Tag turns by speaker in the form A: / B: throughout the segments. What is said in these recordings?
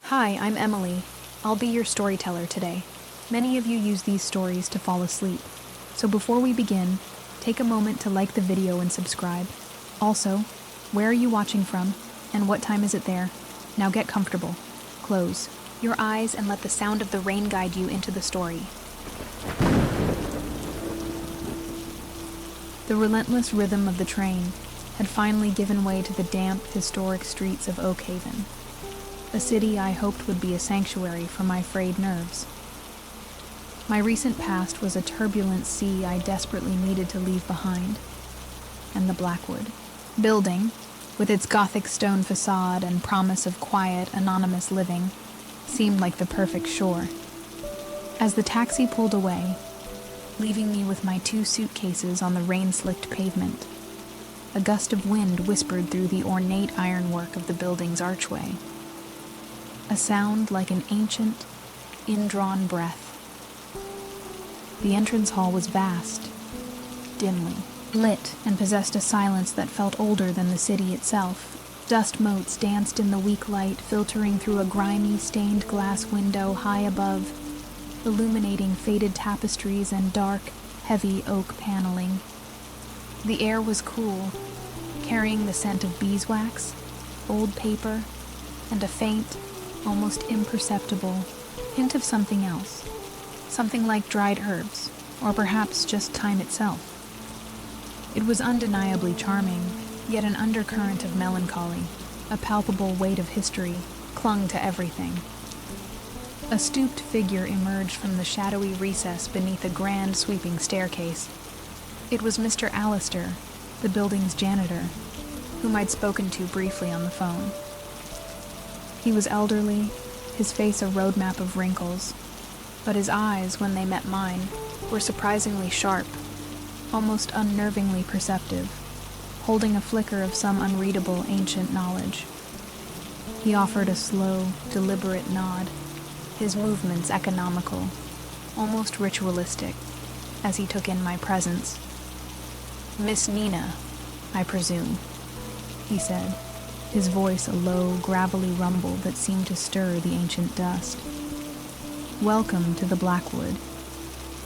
A: Hi, I'm Emily. I'll be your storyteller today. Many of you use these stories to fall asleep. So before we begin, take a moment to like the video and subscribe. Also, where are you watching from, and what time is it there? Now get comfortable. Close your eyes and let the sound of the rain guide you into the story. The relentless rhythm of the train had finally given way to the damp, historic streets of Oak Haven, a city I hoped would be a sanctuary for my frayed nerves. My recent past was a turbulent sea I desperately needed to leave behind, and the Blackwood building, with its Gothic stone facade and promise of quiet, anonymous living, seemed like the perfect shore. As the taxi pulled away, leaving me with my 2 suitcases on the rain-slicked pavement, a gust of wind whispered through the ornate ironwork of the building's archway. A sound like an ancient, indrawn breath. The entrance hall was vast, dimly lit, and possessed a silence that felt older than the city itself. Dust motes danced in the weak light, filtering through a grimy, stained glass window high above, illuminating faded tapestries and dark, heavy oak paneling. The air was cool, carrying the scent of beeswax, old paper, and a faint, almost imperceptible hint of something else. Something like dried herbs, or perhaps just time itself. It was undeniably charming, yet an undercurrent of melancholy, a palpable weight of history, clung to everything. A stooped figure emerged from the shadowy recess beneath a grand sweeping staircase. It was Mr. Allister, the building's janitor, whom I'd spoken to briefly on the phone. He was elderly, his face a roadmap of wrinkles, but his eyes, when they met mine, were surprisingly sharp, almost unnervingly perceptive, holding a flicker of some unreadable ancient knowledge. He offered a slow, deliberate nod, his movements economical, almost ritualistic, as he took in my presence. "Miss Nina, I presume," he said, his voice a low, gravelly rumble that seemed to stir the ancient dust. "Welcome to the Blackwood.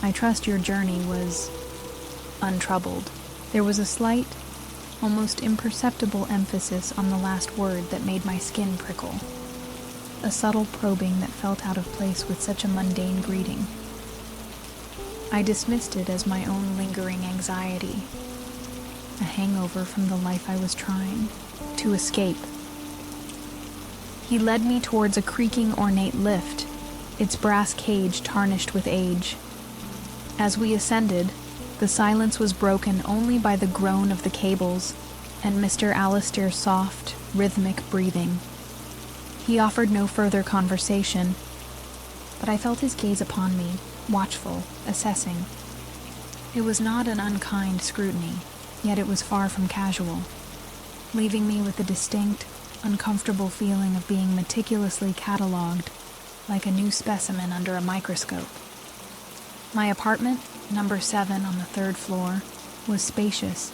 A: I trust your journey was untroubled." There was a slight, almost imperceptible emphasis on the last word that made my skin prickle, a subtle probing that felt out of place with such a mundane greeting. I dismissed it as my own lingering anxiety, a hangover from the life I was trying to escape. He led me towards a creaking, ornate lift, its brass cage tarnished with age. As we ascended, the silence was broken only by the groan of the cables and Mr. Allister's soft, rhythmic breathing. He offered no further conversation, but I felt his gaze upon me, watchful, assessing. It was not an unkind scrutiny, yet it was far from casual, leaving me with a distinct, uncomfortable feeling of being meticulously catalogued, like a new specimen under a microscope. My apartment, number 7 on the 3rd floor, was spacious,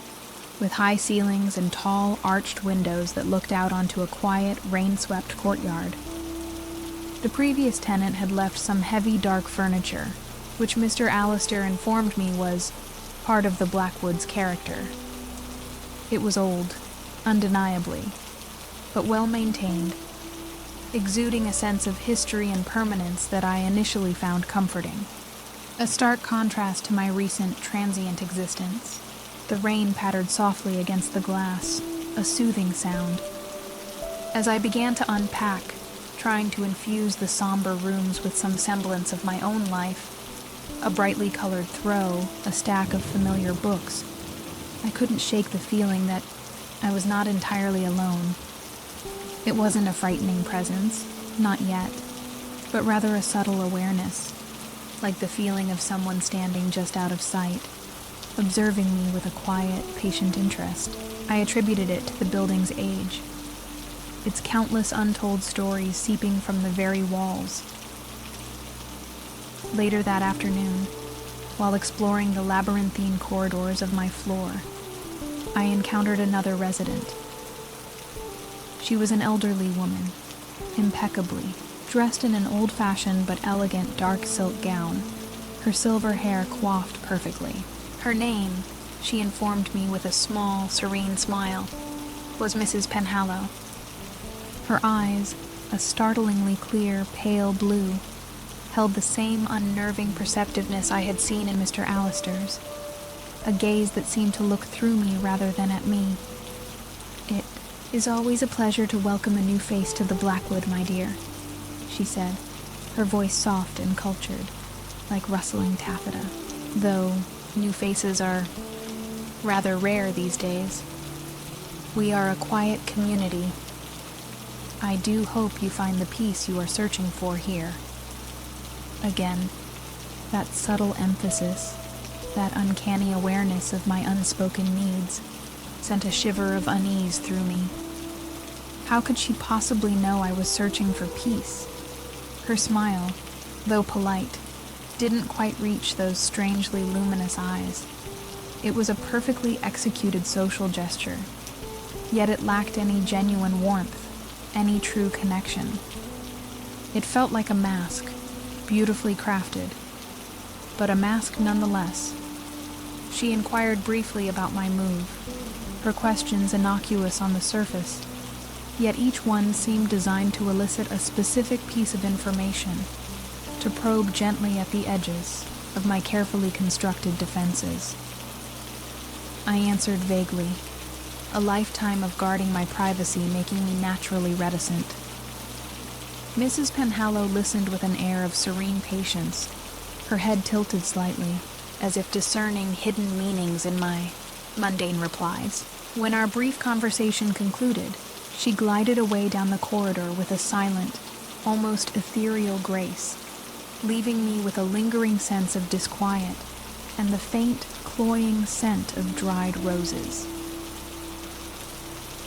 A: with high ceilings and tall, arched windows that looked out onto a quiet, rain-swept courtyard. The previous tenant had left some heavy, dark furniture, which Mr. Allister informed me was part of the Blackwood's character. It was old, undeniably, but well-maintained, exuding a sense of history and permanence that I initially found comforting. A stark contrast to my recent, transient existence. The rain pattered softly against the glass, a soothing sound. As I began to unpack, trying to infuse the somber rooms with some semblance of my own life, a brightly colored throw, a stack of familiar books, I couldn't shake the feeling that I was not entirely alone. It wasn't a frightening presence, not yet, but rather a subtle awareness, like the feeling of someone standing just out of sight, observing me with a quiet, patient interest. I attributed it to the building's age, its countless untold stories seeping from the very walls. Later that afternoon, while exploring the labyrinthine corridors of my floor, I encountered another resident. She was an elderly woman, impeccably, dressed in an old-fashioned but elegant dark silk gown, her silver hair coiffed perfectly. Her name, she informed me with a small, serene smile, was Mrs. Penhallow. Her eyes, a startlingly clear, pale blue, held the same unnerving perceptiveness I had seen in Mr. Allister's, a gaze that seemed to look through me rather than at me. "It is always a pleasure to welcome a new face to the Blackwood, my dear," she said, her voice soft and cultured, like rustling taffeta, though new faces are rather rare these days. "We are a quiet community. I do hope you find the peace you are searching for here." Again, that subtle emphasis, that uncanny awareness of my unspoken needs, sent a shiver of unease through me. How could she possibly know I was searching for peace? Her smile, though polite, didn't quite reach those strangely luminous eyes. It was a perfectly executed social gesture, yet it lacked any genuine warmth, any true connection. It felt like a mask, beautifully crafted, but a mask nonetheless. She inquired briefly about my move, her questions innocuous on the surface, yet each one seemed designed to elicit a specific piece of information, to probe gently at the edges of my carefully constructed defenses. I answered vaguely, a lifetime of guarding my privacy making me naturally reticent. Mrs. Penhallow listened with an air of serene patience, her head tilted slightly, as if discerning hidden meanings in my mundane replies. When our brief conversation concluded, she glided away down the corridor with a silent, almost ethereal grace, leaving me with a lingering sense of disquiet and the faint, cloying scent of dried roses.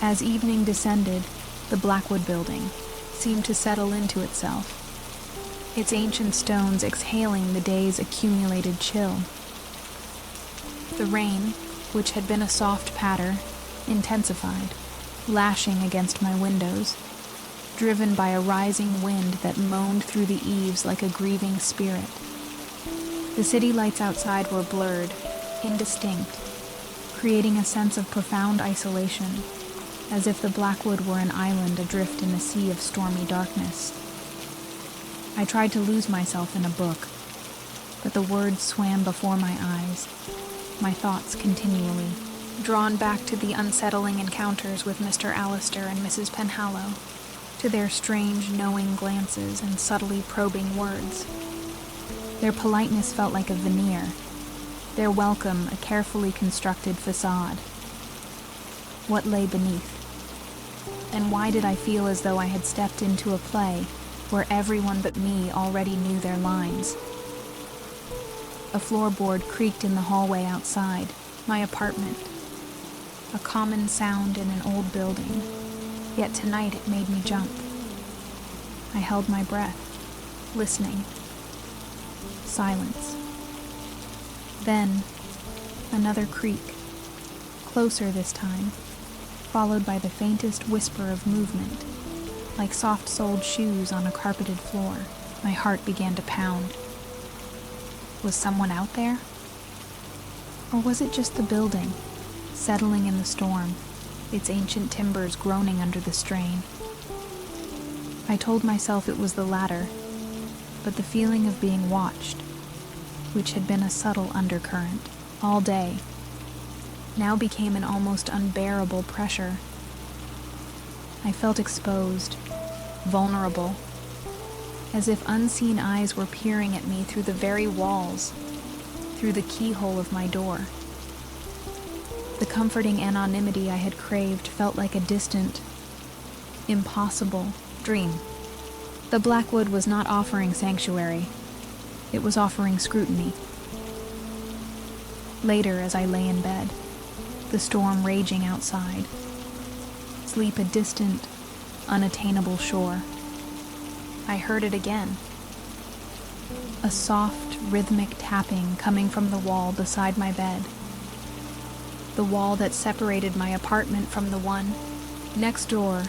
A: As evening descended, the Blackwood building seemed to settle into itself, its ancient stones exhaling the day's accumulated chill. The rain, which had been a soft patter, intensified, lashing against my windows, driven by a rising wind that moaned through the eaves like a grieving spirit. The city lights outside were blurred, indistinct, creating a sense of profound isolation, as if the Blackwood were an island adrift in a sea of stormy darkness. I tried to lose myself in a book, but the words swam before my eyes, my thoughts continually drawn back to the unsettling encounters with Mr. Allister and Mrs. Penhallow, to their strange, knowing glances and subtly probing words. Their politeness felt like a veneer, their welcome a carefully constructed facade. What lay beneath? And why did I feel as though I had stepped into a play where everyone but me already knew their lines? A floorboard creaked in the hallway outside, my apartment. A common sound in an old building, yet tonight it made me jump. I held my breath, listening. Silence. Then, another creak, closer this time, followed by the faintest whisper of movement, like soft-soled shoes on a carpeted floor. My heart began to pound. Was someone out there? Or was it just the building, settling in the storm, its ancient timbers groaning under the strain? I told myself it was the latter, but the feeling of being watched, which had been a subtle undercurrent all day, now became an almost unbearable pressure. I felt exposed, vulnerable, as if unseen eyes were peering at me through the very walls, through the keyhole of my door. The comforting anonymity I had craved felt like a distant, impossible dream. The Blackwood was not offering sanctuary. It was offering scrutiny. Later, as I lay in bed, the storm raging outside, sleep a distant, unattainable shore, I heard it again. A soft, rhythmic tapping coming from the wall beside my bed. The wall that separated my apartment from the one next door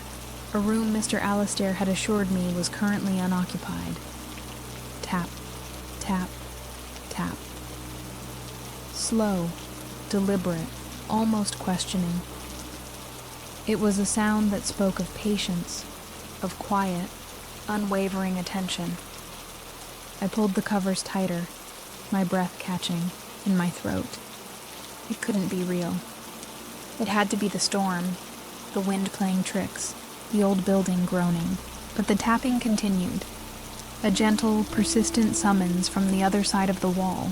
A: a room Mr. Alastair had assured me was currently unoccupied. Tap, tap, tap. Slow, deliberate, almost questioning. It was a sound that spoke of patience, of quiet, unwavering attention. I pulled the covers tighter, my breath catching in my throat. It couldn't be real. It had to be the storm, the wind playing tricks, the old building groaning. But the tapping continued, a gentle, persistent summons from the other side of the wall,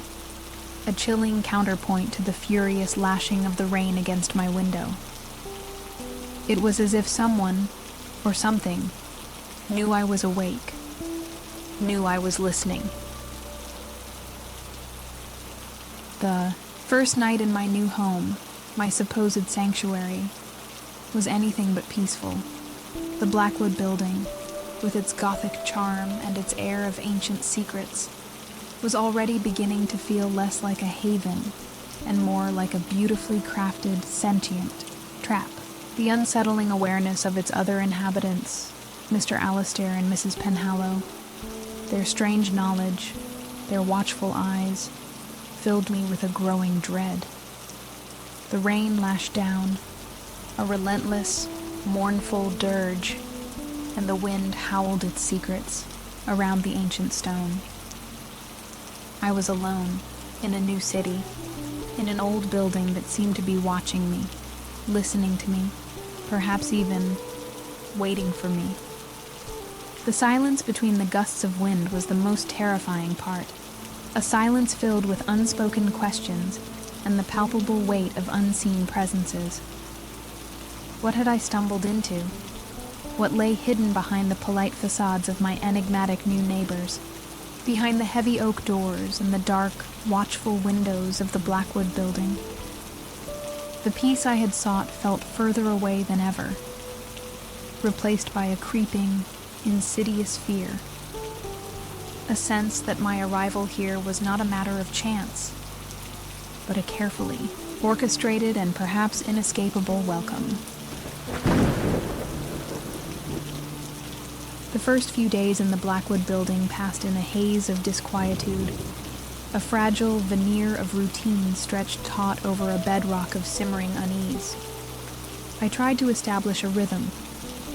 A: a chilling counterpoint to the furious lashing of the rain against my window. It was as if someone, or something, knew I was awake, knew I was listening. The first night in my new home, my supposed sanctuary, was anything but peaceful. The Blackwood building, with its Gothic charm and its air of ancient secrets, was already beginning to feel less like a haven and more like a beautifully crafted, sentient trap. The unsettling awareness of its other inhabitants, Mr. Alastair and Mrs. Penhallow, their strange knowledge, their watchful eyes, filled me with a growing dread. The rain lashed down, a relentless, mournful dirge, and the wind howled its secrets around the ancient stone. I was alone, in a new city, in an old building that seemed to be watching me, listening to me, perhaps even waiting for me. The silence between the gusts of wind was the most terrifying part, a silence filled with unspoken questions and the palpable weight of unseen presences. What had I stumbled into? What lay hidden behind the polite facades of my enigmatic new neighbors, behind the heavy oak doors and the dark, watchful windows of the Blackwood building? The peace I had sought felt further away than ever, replaced by a creeping, insidious fear. A sense that my arrival here was not a matter of chance, but a carefully orchestrated and perhaps inescapable welcome. The first few days in the Blackwood building passed in a haze of disquietude, a fragile veneer of routine stretched taut over a bedrock of simmering unease. I tried to establish a rhythm,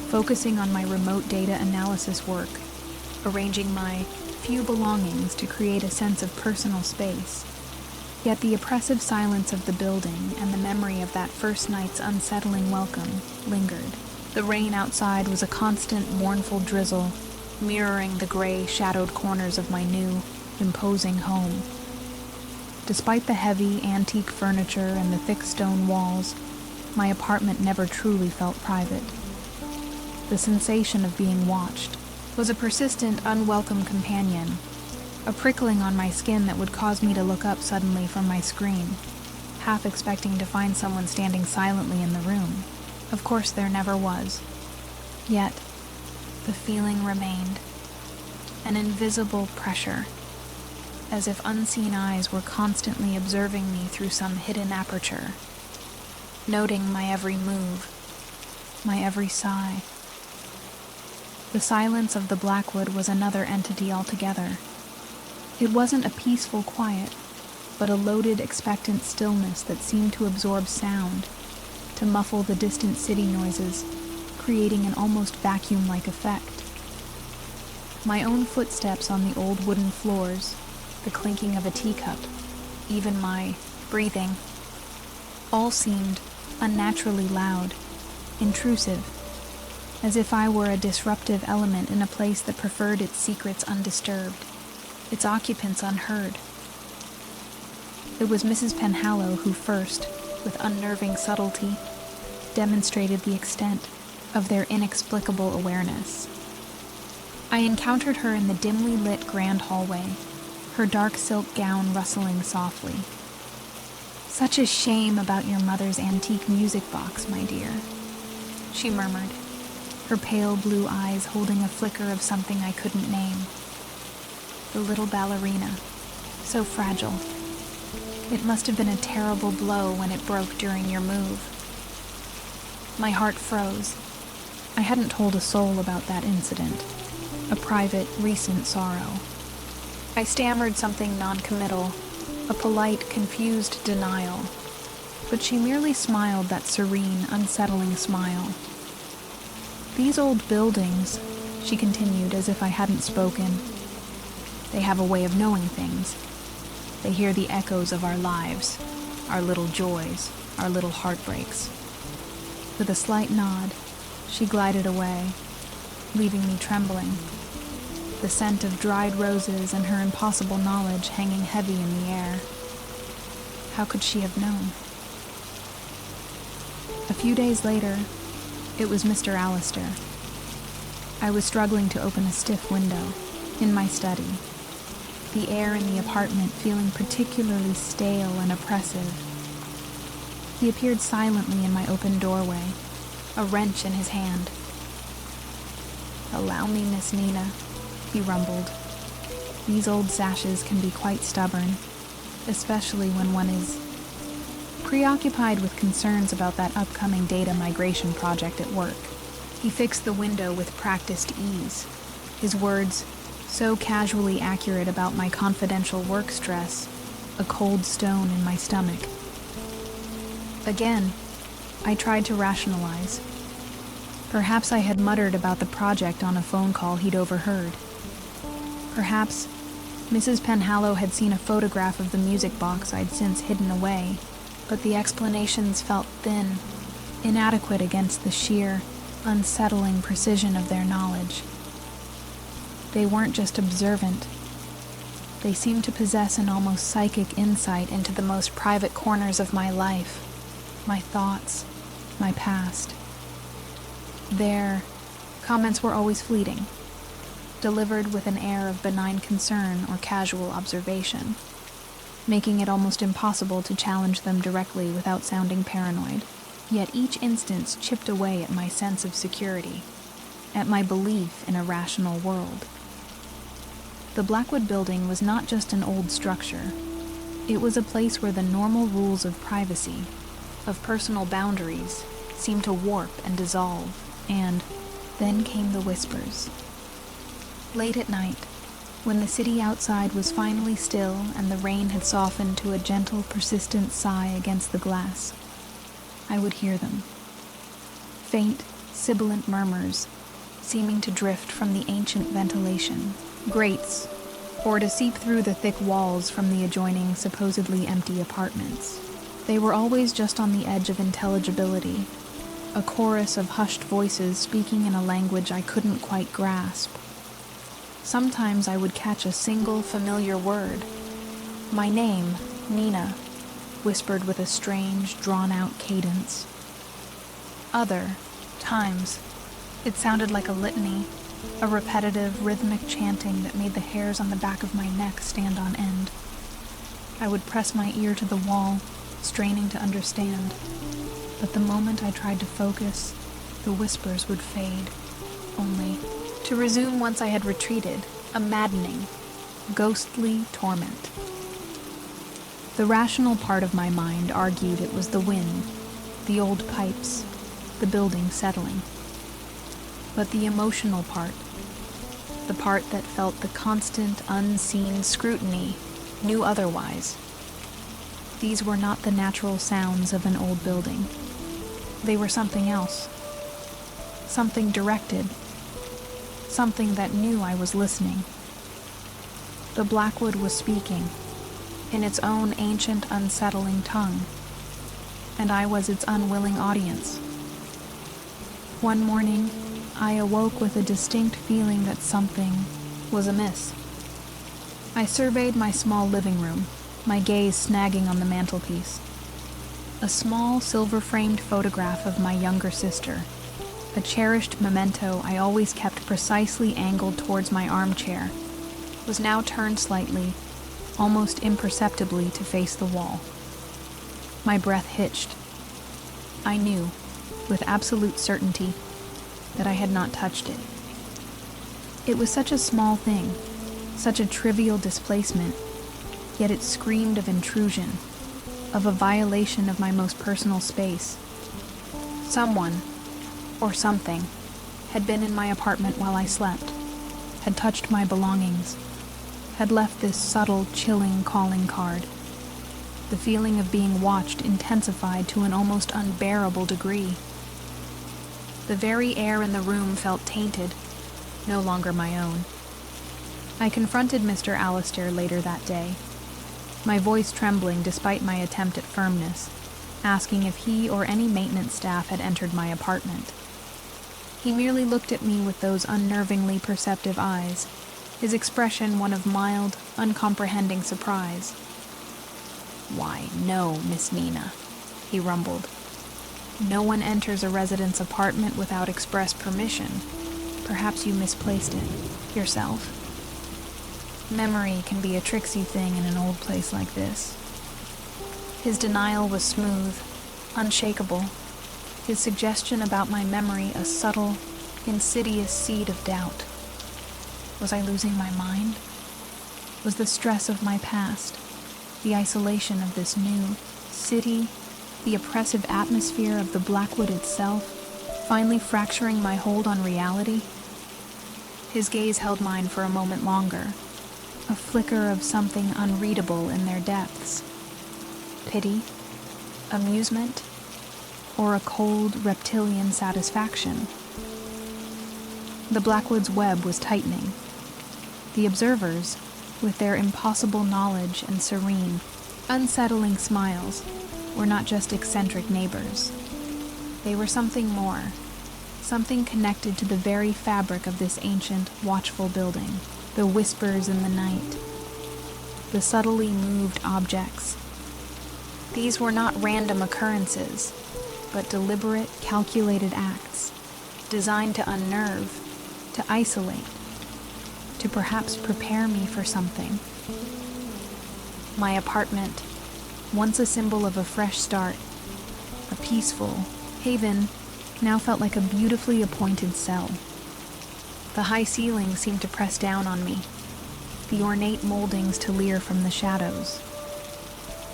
A: focusing on my remote data analysis work, arranging my few belongings to create a sense of personal space. Yet the oppressive silence of the building and the memory of that first night's unsettling welcome lingered. The rain outside was a constant, mournful drizzle, mirroring the gray, shadowed corners of my new, imposing home. Despite the heavy, antique furniture and the thick stone walls, my apartment never truly felt private. The sensation of being watched was a persistent, unwelcome companion, a prickling on my skin that would cause me to look up suddenly from my screen, half expecting to find someone standing silently in the room. Of course, there never was. Yet, the feeling remained, an invisible pressure, as if unseen eyes were constantly observing me through some hidden aperture, noting my every move, my every sigh. The silence of the Blackwood was another entity altogether. It wasn't a peaceful quiet, but a loaded, expectant stillness that seemed to absorb sound, to muffle the distant city noises, creating an almost vacuum-like effect. My own footsteps on the old wooden floors, the clinking of a teacup, even my breathing, all seemed unnaturally loud, intrusive, as if I were a disruptive element in a place that preferred its secrets undisturbed, its occupants unheard. It was Mrs. Penhallow who first, with unnerving subtlety, demonstrated the extent of their inexplicable awareness. I encountered her in the dimly lit grand hallway, her dark silk gown rustling softly. "Such a shame about your mother's antique music box, my dear," she murmured, her pale blue eyes holding a flicker of something I couldn't name. The little ballerina, so fragile. It must have been a terrible blow when it broke during your move. My heart froze. I hadn't told a soul about that incident, a private, recent sorrow. I stammered something noncommittal, a polite, confused denial, but she merely smiled that serene, unsettling smile. These old buildings, she continued as if I hadn't spoken, they have a way of knowing things. They hear the echoes of our lives, our little joys, our little heartbreaks. With a slight nod, she glided away, leaving me trembling, the scent of dried roses and her impossible knowledge hanging heavy in the air. How could she have known? A few days later, it was Mr. Allister. I was struggling to open a stiff window in my study, the air in the apartment feeling particularly stale and oppressive. He appeared silently in my open doorway, a wrench in his hand. "Allow me, Miss Nina," he rumbled. "These old sashes can be quite stubborn, especially when one is preoccupied with concerns about that upcoming data migration project at work." He fixed the window with practiced ease, his words so casually accurate about my confidential work stress, a cold stone in my stomach. Again, I tried to rationalize. Perhaps I had muttered about the project on a phone call he'd overheard. Perhaps Mrs. Penhallow had seen a photograph of the music box I'd since hidden away, but the explanations felt thin, inadequate against the sheer, unsettling precision of their knowledge. They weren't just observant. They seemed to possess an almost psychic insight into the most private corners of my life, my thoughts, my past. Their comments were always fleeting, delivered with an air of benign concern or casual observation, making it almost impossible to challenge them directly without sounding paranoid. Yet each instance chipped away at my sense of security, at my belief in a rational world. The Blackwood building was not just an old structure. It was a place where the normal rules of privacy, of personal boundaries, seemed to warp and dissolve, and then came the whispers. Late at night, when the city outside was finally still and the rain had softened to a gentle, persistent sigh against the glass, I would hear them. Faint, sibilant murmurs, seeming to drift from the ancient ventilation, grates, or to seep through the thick walls from the adjoining, supposedly empty apartments. They were always just on the edge of intelligibility, a chorus of hushed voices speaking in a language I couldn't quite grasp. Sometimes I would catch a single familiar word. My name, Nina, whispered with a strange, drawn-out cadence. Other times, it sounded like a litany, a repetitive, rhythmic chanting that made the hairs on the back of my neck stand on end. I would press my ear to the wall, straining to understand, but the moment I tried to focus, the whispers would fade, only to resume once I had retreated, a maddening, ghostly torment. The rational part of my mind argued it was the wind, the old pipes, the building settling. But the emotional part, the part that felt the constant, unseen scrutiny, knew otherwise. These were not the natural sounds of an old building. They were something else. Something directed. Something that knew I was listening. The Blackwood was speaking, in its own ancient, unsettling tongue, and I was its unwilling audience. One morning, I awoke with a distinct feeling that something was amiss. I surveyed my small living room, my gaze snagging on the mantelpiece. A small silver-framed photograph of my younger sister, a cherished memento I always kept precisely angled towards my armchair, was now turned slightly, almost imperceptibly, to face the wall. My breath hitched. I knew, with absolute certainty, that I had not touched it. It was such a small thing, such a trivial displacement, yet it screamed of intrusion, of a violation of my most personal space. Someone, or something, had been in my apartment while I slept, had touched my belongings, had left this subtle, chilling calling card. The feeling of being watched intensified to an almost unbearable degree. The very air in the room felt tainted, no longer my own. I confronted Mr. Alistair later that day, my voice trembling despite my attempt at firmness, asking if he or any maintenance staff had entered my apartment. He merely looked at me with those unnervingly perceptive eyes, his expression one of mild, uncomprehending surprise. "Why, no, Miss Nina," he rumbled. "No one enters a resident's apartment without express permission. Perhaps you misplaced it yourself. Memory can be a tricksy thing in an old place like this." His denial was smooth, unshakable, his suggestion about my memory a subtle, insidious seed of doubt. Was I losing my mind? Was the stress of my past, the isolation of this new city, the oppressive atmosphere of the Blackwood itself, finally fracturing my hold on reality? His gaze held mine for a moment longer, a flicker of something unreadable in their depths. Pity, amusement, or a cold, reptilian satisfaction. The Blackwood's web was tightening. The observers, with their impossible knowledge and serene, unsettling smiles, were not just eccentric neighbors. They were something more, something connected to the very fabric of this ancient, watchful building. The whispers in the night, the subtly moved objects. These were not random occurrences, but deliberate, calculated acts, designed to unnerve, to isolate, to perhaps prepare me for something. My apartment, once a symbol of a fresh start, a peaceful haven, now felt like a beautifully appointed cell. The high ceiling seemed to press down on me, the ornate moldings to leer from the shadows.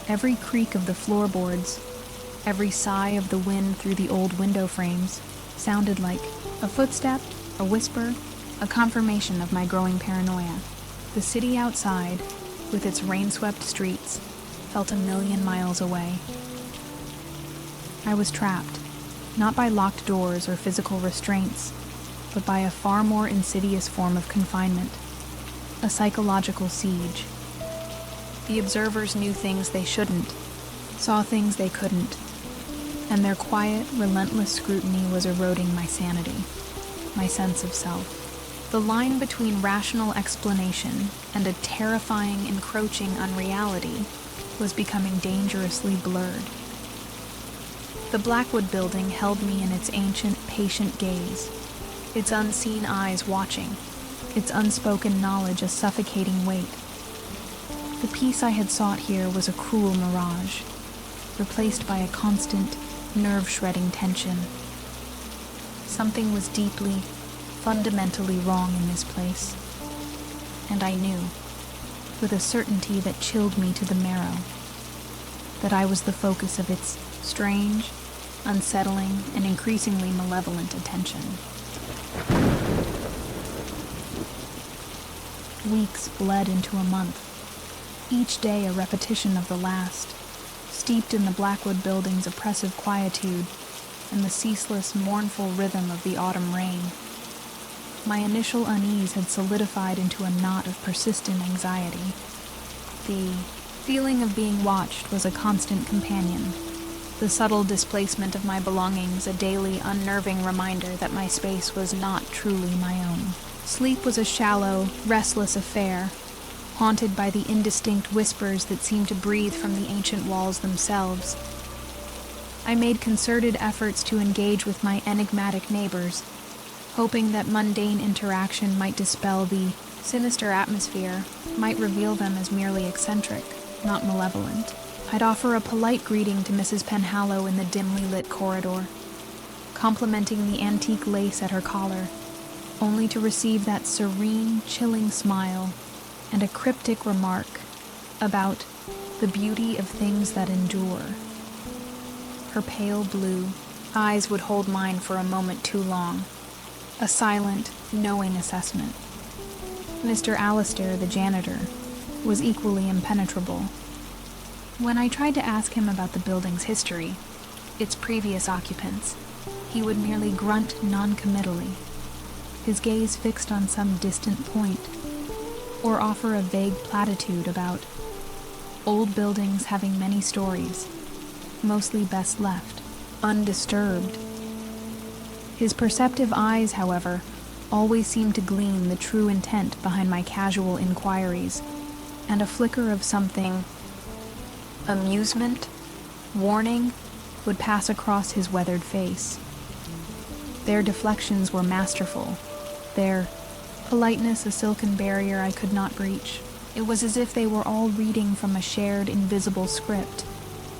A: Every creak of the floorboards, every sigh of the wind through the old window frames, sounded like a footstep, a whisper, a confirmation of my growing paranoia. The city outside, with its rain-swept streets, felt a million miles away. I was trapped, not by locked doors or physical restraints, but by a far more insidious form of confinement, a psychological siege. The observers knew things they shouldn't, saw things they couldn't, and their quiet, relentless scrutiny was eroding my sanity, my sense of self. The line between rational explanation and a terrifying, encroaching unreality was becoming dangerously blurred. The Blackwood building held me in its ancient, patient gaze, its unseen eyes watching, its unspoken knowledge a suffocating weight. The peace I had sought here was a cruel mirage, replaced by a constant, nerve-shredding tension. Something was deeply, fundamentally wrong in this place, and I knew, with a certainty that chilled me to the marrow, that I was the focus of its strange, unsettling, and increasingly malevolent attention. Weeks bled into a month, each day a repetition of the last, steeped in the Blackwood building's oppressive quietude and the ceaseless, mournful rhythm of the autumn rain. My initial unease had solidified into a knot of persistent anxiety. The feeling of being watched was a constant companion, the subtle displacement of my belongings a daily, unnerving reminder that my space was not truly my own. Sleep was a shallow, restless affair, haunted by the indistinct whispers that seemed to breathe from the ancient walls themselves. I made concerted efforts to engage with my enigmatic neighbors, hoping that mundane interaction might dispel the sinister atmosphere, might reveal them as merely eccentric, not malevolent. I'd offer a polite greeting to Mrs. Penhallow in the dimly lit corridor, complimenting the antique lace at her collar, only to receive that serene, chilling smile and a cryptic remark about the beauty of things that endure. Her pale blue eyes would hold mine for a moment too long, a silent, knowing assessment. Mr. Alistair, the janitor, was equally impenetrable. When I tried to ask him about the building's history, its previous occupants, he would merely grunt non-committally, his gaze fixed on some distant point, or offer a vague platitude about old buildings having many stories, mostly best left undisturbed. His perceptive eyes, however, always seemed to glean the true intent behind my casual inquiries, and a flicker of something, amusement, warning, would pass across his weathered face. Their deflections were masterful, their politeness a silken barrier I could not breach. It was as if they were all reading from a shared invisible script,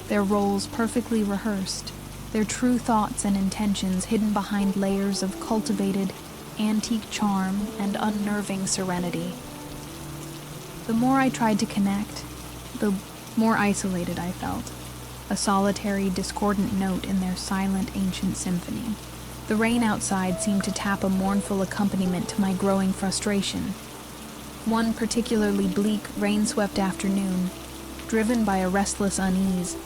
A: their roles perfectly rehearsed, their true thoughts and intentions hidden behind layers of cultivated, antique charm and unnerving serenity. The more I tried to connect, the more isolated I felt, a solitary, discordant note in their silent, ancient symphony. The rain outside seemed to tap a mournful accompaniment to my growing frustration. One particularly bleak, rain-swept afternoon, driven by a restless unease,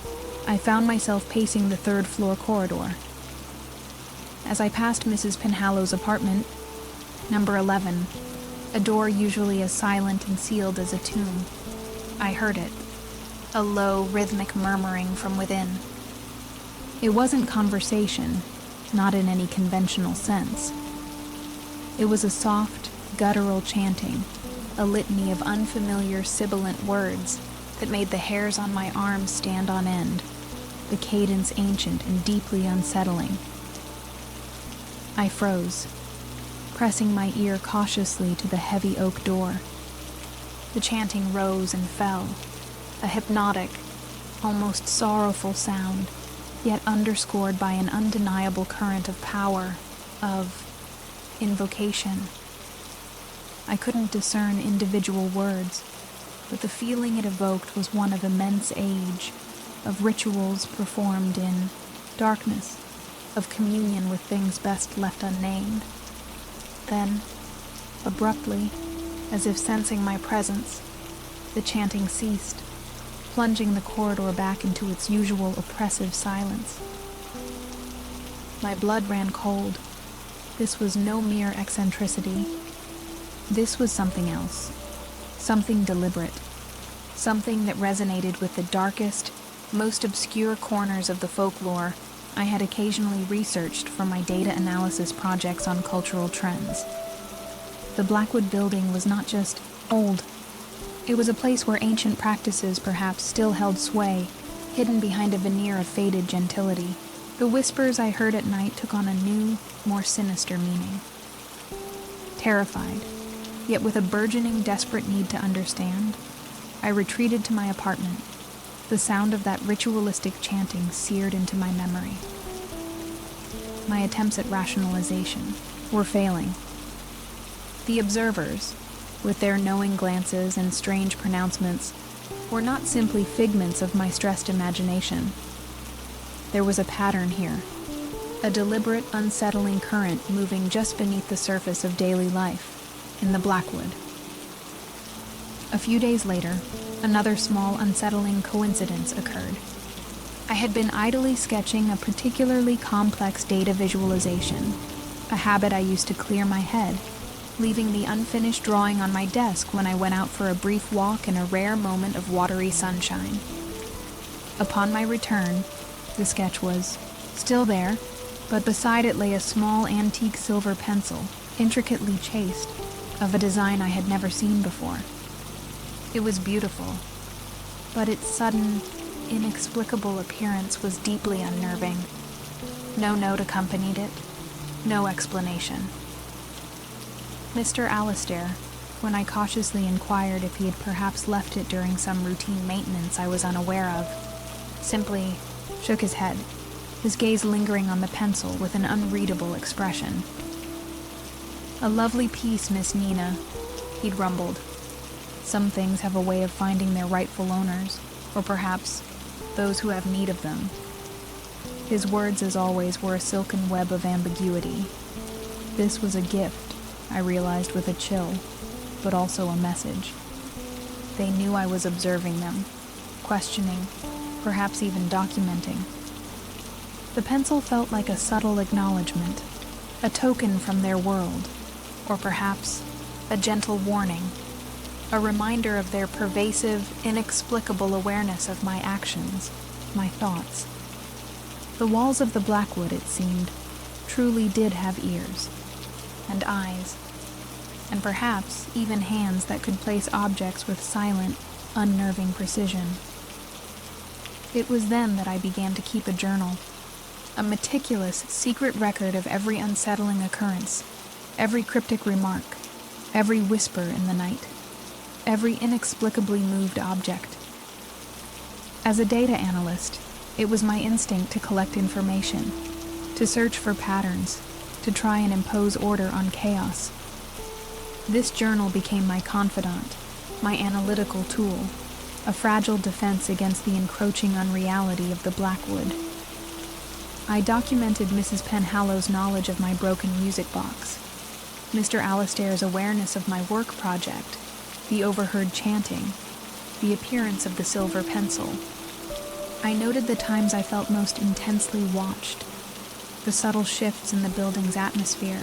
A: I found myself pacing the third-floor corridor. As I passed Mrs. Penhallow's apartment, number 11, a door usually as silent and sealed as a tomb, I heard it, a low, rhythmic murmuring from within. It wasn't conversation, not in any conventional sense. It was a soft, guttural chanting, a litany of unfamiliar, sibilant words that made the hairs on my arms stand on end, the cadence ancient and deeply unsettling. I froze, pressing my ear cautiously to the heavy oak door. The chanting rose and fell, a hypnotic, almost sorrowful sound, yet underscored by an undeniable current of power, of invocation. I couldn't discern individual words, but the feeling it evoked was one of immense age, of rituals performed in darkness, of communion with things best left unnamed. Then, abruptly, as if sensing my presence, the chanting ceased, plunging the corridor back into its usual oppressive silence. My blood ran cold. This was no mere eccentricity. This was something else, something deliberate, something that resonated with the darkest, most obscure corners of the folklore I had occasionally researched for my data analysis projects on cultural trends. The Blackwood building was not just old. It was a place where ancient practices perhaps still held sway, hidden behind a veneer of faded gentility. The whispers I heard at night took on a new, more sinister meaning. Terrified, yet with a burgeoning, desperate need to understand, I retreated to my apartment, the sound of that ritualistic chanting seared into my memory. My attempts at rationalization were failing. The observers, with their knowing glances and strange pronouncements, were not simply figments of my stressed imagination. There was a pattern here, a deliberate, unsettling current moving just beneath the surface of daily life in the Blackwood. A few days later, another small, unsettling coincidence occurred. I had been idly sketching a particularly complex data visualization, a habit I used to clear my head, leaving the unfinished drawing on my desk when I went out for a brief walk in a rare moment of watery sunshine. Upon my return, the sketch was still there, but beside it lay a small antique silver pencil, intricately chased, of a design I had never seen before. It was beautiful, but its sudden, inexplicable appearance was deeply unnerving. No note accompanied it, no explanation. Mr. Alistair, when I cautiously inquired if he had perhaps left it during some routine maintenance I was unaware of, simply shook his head, his gaze lingering on the pencil with an unreadable expression. "A lovely piece, Miss Nina," he'd rumbled. "Some things have a way of finding their rightful owners, or perhaps those who have need of them." His words, as always, were a silken web of ambiguity. This was a gift, I realized with a chill, but also a message. They knew I was observing them, questioning, perhaps even documenting. The pencil felt like a subtle acknowledgement, a token from their world, or perhaps a gentle warning, a reminder of their pervasive, inexplicable awareness of my actions, my thoughts. The walls of the Blackwood, it seemed, truly did have ears, and eyes, and perhaps even hands that could place objects with silent, unnerving precision. It was then that I began to keep a journal, a meticulous, secret record of every unsettling occurrence, every cryptic remark, every whisper in the night, every inexplicably moved object. As a data analyst, it was my instinct to collect information, to search for patterns, to try and impose order on chaos. This journal became my confidant, my analytical tool, a fragile defense against the encroaching unreality of the Blackwood. I documented Mrs. Penhallow's knowledge of my broken music box, Mr. Alastair's awareness of my work project, the overheard chanting, the appearance of the silver pencil. I noted the times I felt most intensely watched, the subtle shifts in the building's atmosphere,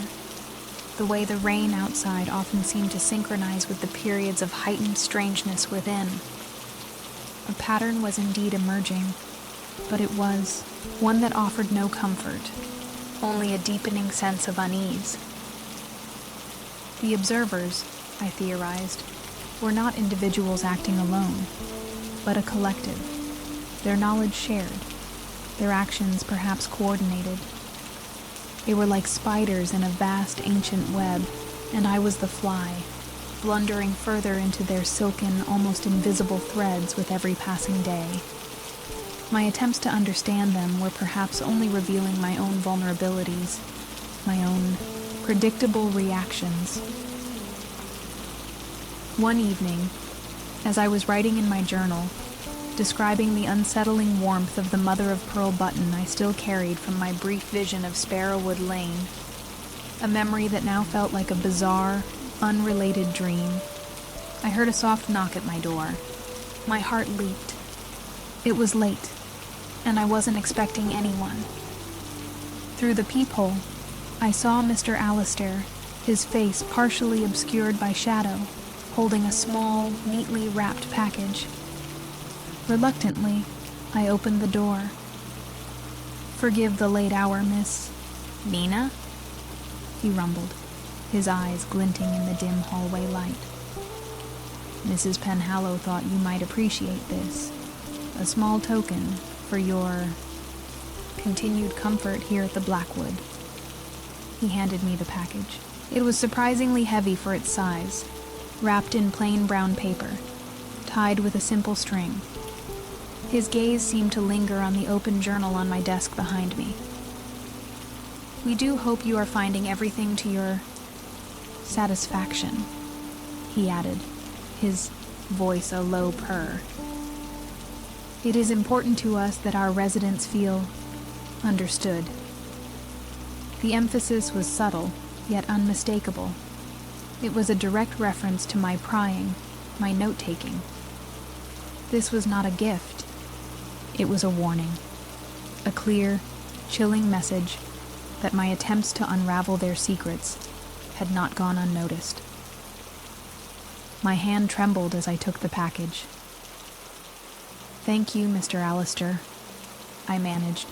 A: the way the rain outside often seemed to synchronize with the periods of heightened strangeness within. A pattern was indeed emerging, but it was one that offered no comfort, only a deepening sense of unease. The observers, I theorized, were not individuals acting alone, but a collective, their knowledge shared, their actions perhaps coordinated. They were like spiders in a vast ancient web, and I was the fly, blundering further into their silken, almost invisible threads with every passing day. My attempts to understand them were perhaps only revealing my own vulnerabilities, my own predictable reactions. One evening, as I was writing in my journal, describing the unsettling warmth of the mother-of-pearl button I still carried from my brief vision of Sparrowwood Lane, a memory that now felt like a bizarre, unrelated dream, I heard a soft knock at my door. My heart leaped. It was late, and I wasn't expecting anyone. Through the peephole, I saw Mr. Alastair, his face partially obscured by shadow, holding a small, neatly wrapped package. Reluctantly, I opened the door. "Forgive the late hour, Miss Nina?" he rumbled, his eyes glinting in the dim hallway light. "Mrs. Penhallow thought you might appreciate this. A small token for your continued comfort here at the Blackwood." He handed me the package. It was surprisingly heavy for its size, wrapped in plain brown paper, tied with a simple string. His gaze seemed to linger on the open journal on my desk behind me. "We do hope you are finding everything to your satisfaction," he added, his voice a low purr. "It is important to us that our residents feel understood." The emphasis was subtle, yet unmistakable. It was a direct reference to my prying, my note-taking. This was not a gift. It was a warning. A clear, chilling message that my attempts to unravel their secrets had not gone unnoticed. My hand trembled as I took the package. "Thank you, Mr. Alastair," I managed,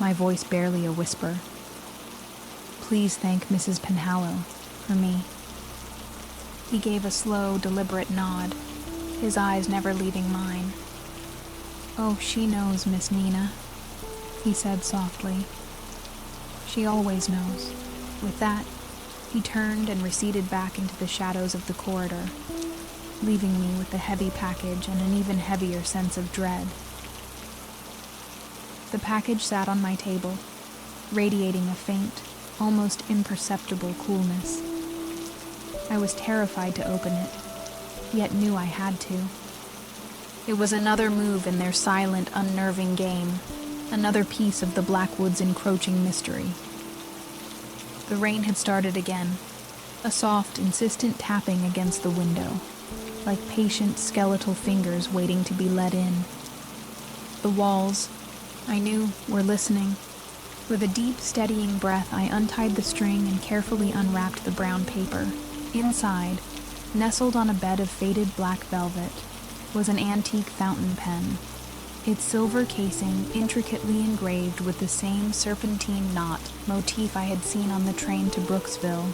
A: my voice barely a whisper. "Please thank Mrs. Penhallow for me." He gave a slow, deliberate nod, his eyes never leaving mine. "Oh, she knows, Miss Nina," he said softly. "She always knows." With that, he turned and receded back into the shadows of the corridor, leaving me with the heavy package and an even heavier sense of dread. The package sat on my table, radiating a faint, almost imperceptible coolness. I was terrified to open it, yet knew I had to. It was another move in their silent, unnerving game, another piece of the Blackwood's encroaching mystery. The rain had started again, a soft, insistent tapping against the window, like patient skeletal fingers waiting to be let in. The walls, I knew, were listening. With a deep, steadying breath, I untied the string and carefully unwrapped the brown paper. Inside, nestled on a bed of faded black velvet, was an antique fountain pen, its silver casing intricately engraved with the same serpentine knot motif I had seen on the train to Brooksville,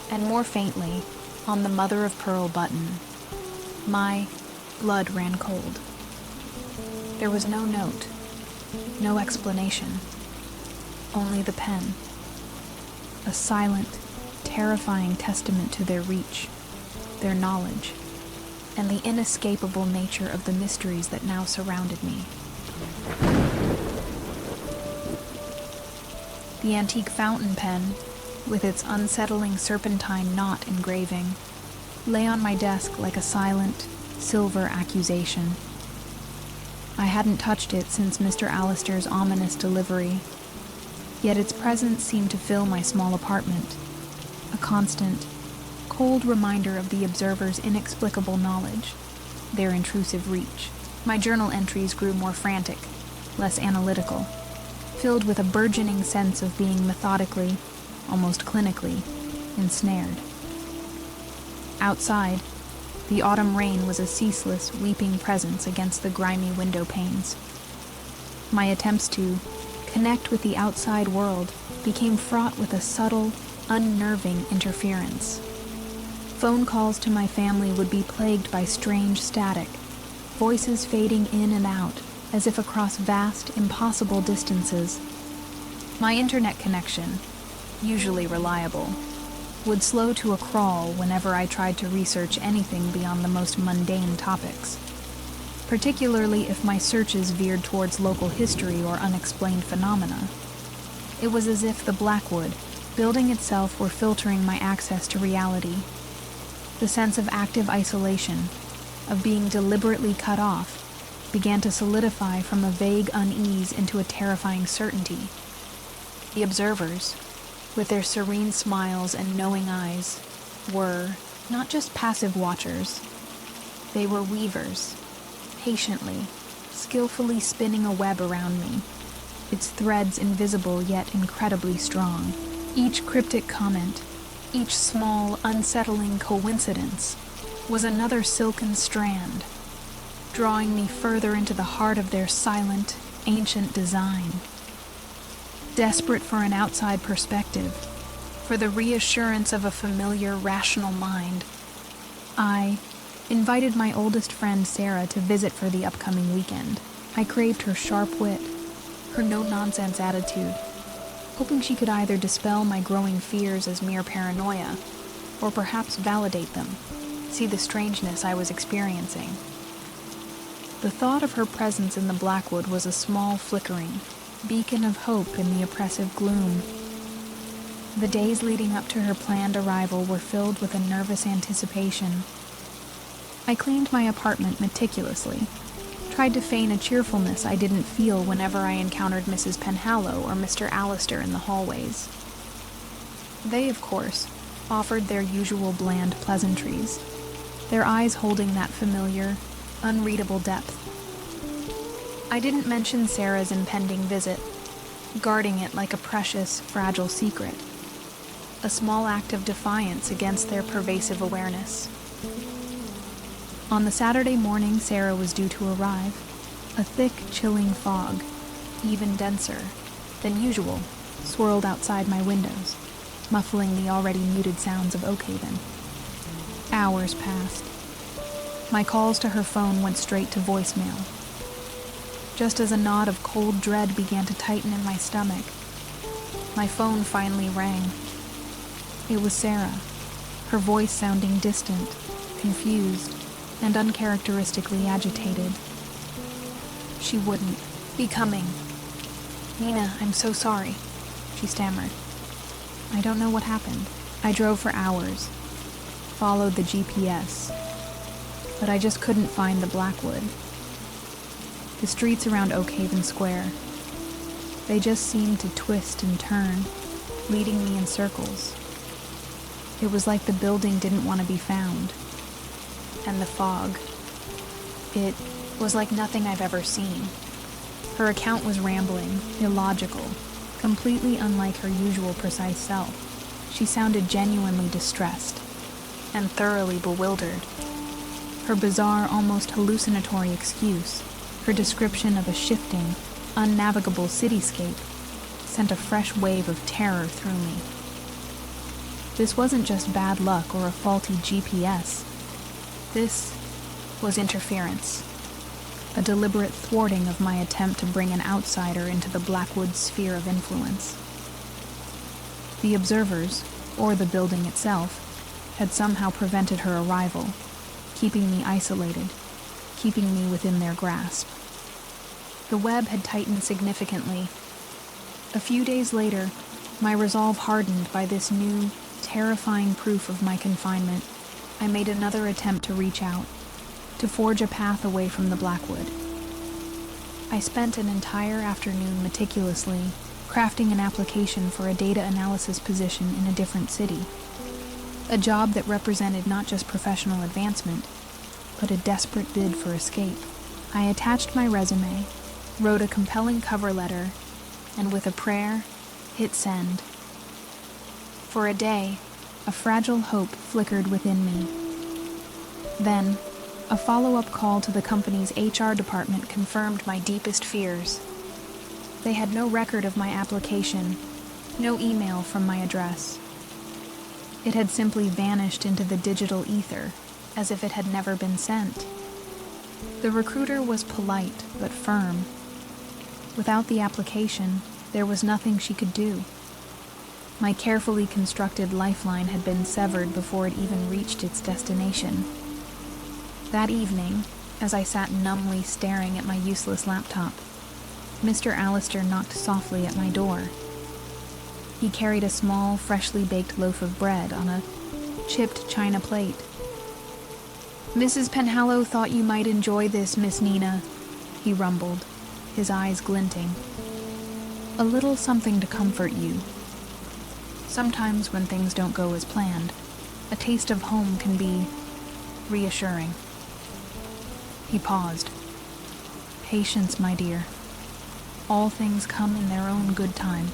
A: and more faintly, on the mother-of-pearl button. My blood ran cold. There was no note, no explanation, only the pen, a silent, terrifying testament to their reach, their knowledge, and the inescapable nature of the mysteries that now surrounded me. The antique fountain pen, with its unsettling serpentine knot engraving, lay on my desk like a silent, silver accusation. I hadn't touched it since Mr. Allister's ominous delivery, yet its presence seemed to fill my small apartment, a constant, cold reminder of the observer's inexplicable knowledge, their intrusive reach. My journal entries grew more frantic, less analytical, filled with a burgeoning sense of being methodically, almost clinically, ensnared. Outside, the autumn rain was a ceaseless, weeping presence against the grimy window panes. My attempts to connect with the outside world became fraught with a subtle, unnerving interference. Phone calls to my family would be plagued by strange static, voices fading in and out as if across vast, impossible distances. My internet connection, usually reliable, would slow to a crawl whenever I tried to research anything beyond the most mundane topics, particularly if my searches veered towards local history or unexplained phenomena. It was as if the Blackwood, building itself, were filtering my access to reality. The sense of active isolation, of being deliberately cut off, began to solidify from a vague unease into a terrifying certainty. The observers, with their serene smiles and knowing eyes, were not just passive watchers. They were weavers, patiently, skillfully spinning a web around me, its threads invisible yet incredibly strong. Each cryptic comment, each small, unsettling coincidence, was another silken strand, drawing me further into the heart of their silent, ancient design. Desperate for an outside perspective, for the reassurance of a familiar, rational mind, I invited my oldest friend Sarah to visit for the upcoming weekend. I craved her sharp wit, her no-nonsense attitude, hoping she could either dispel my growing fears as mere paranoia, or perhaps validate them, see the strangeness I was experiencing. The thought of her presence in the Blackwood was a small flickering beacon of hope in the oppressive gloom. The days leading up to her planned arrival were filled with a nervous anticipation. I cleaned my apartment meticulously, tried to feign a cheerfulness I didn't feel whenever I encountered Mrs. Penhallow or Mr. Allister in the hallways. They, of course, offered their usual bland pleasantries, their eyes holding that familiar, unreadable depth. I didn't mention Sarah's impending visit, guarding it like a precious, fragile secret, a small act of defiance against their pervasive awareness. On the Saturday morning Sarah was due to arrive, a thick, chilling fog, even denser than usual, swirled outside my windows, muffling the already muted sounds of Oakhaven. Hours passed. My calls to her phone went straight to voicemail. Just as a knot of cold dread began to tighten in my stomach, my phone finally rang. It was Sarah, her voice sounding distant, confused, and uncharacteristically agitated. She wouldn't be coming. "Nina, I'm so sorry," she stammered. "I don't know what happened. I drove for hours, followed the GPS, but I just couldn't find the Blackwood. The streets around Oakhaven Square, they just seemed to twist and turn, leading me in circles. It was like the building didn't want to be found. And the fog. It was like nothing I've ever seen. Her account was rambling, illogical, completely unlike her usual precise self. She sounded genuinely distressed and thoroughly bewildered. Her bizarre, almost hallucinatory excuse, her description of a shifting, unnavigable cityscape, sent a fresh wave of terror through me. This wasn't just bad luck or a faulty GPS. This was interference, a deliberate thwarting of my attempt to bring an outsider into the Blackwood sphere of influence. The observers, or the building itself, had somehow prevented her arrival, keeping me isolated, keeping me within their grasp. The web had tightened significantly. A few days later, my resolve hardened by this new, terrifying proof of my confinement. I made another attempt to reach out, to forge a path away from the Blackwood. I spent an entire afternoon meticulously crafting an application for a data analysis position in a different city. A job that represented not just professional advancement, but a desperate bid for escape. I attached my resume, wrote a compelling cover letter, and with a prayer, hit send. For a day, a fragile hope flickered within me. Then, a follow-up call to the company's HR department confirmed my deepest fears. They had no record of my application, no email from my address. It had simply vanished into the digital ether, as if it had never been sent. The recruiter was polite, but firm. Without the application, there was nothing she could do. My carefully constructed lifeline had been severed before it even reached its destination. That evening, as I sat numbly staring at my useless laptop, Mr. Allister knocked softly at my door. He carried a small, freshly baked loaf of bread on a chipped china plate. "Mrs. Penhallow thought you might enjoy this, Miss Nina," he rumbled, his eyes glinting. "A little something to comfort you. Sometimes when things don't go as planned, a taste of home can be reassuring." He paused. "Patience, my dear. All things come in their own good time,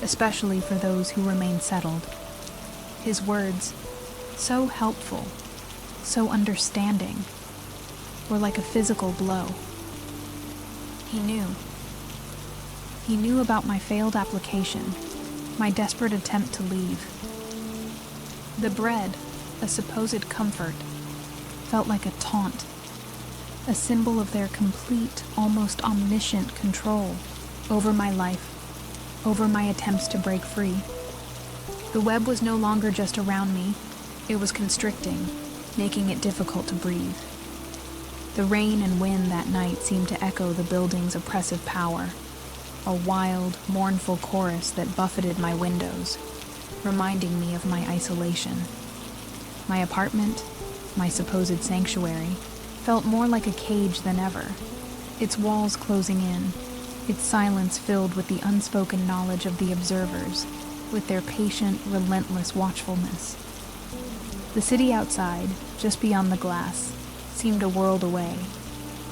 A: especially for those who remain settled." His words, so helpful, so understanding, were like a physical blow. He knew. He knew about my failed application, my desperate attempt to leave. The bread, a supposed comfort, felt like a taunt, a symbol of their complete, almost omniscient control over my life, over my attempts to break free. The web was no longer just around me, it was constricting, making it difficult to breathe. The rain and wind that night seemed to echo the building's oppressive power, a wild, mournful chorus that buffeted my windows, reminding me of my isolation. My apartment, my supposed sanctuary, felt more like a cage than ever, its walls closing in, its silence filled with the unspoken knowledge of the observers, with their patient, relentless watchfulness. The city outside, just beyond the glass, seemed a world away,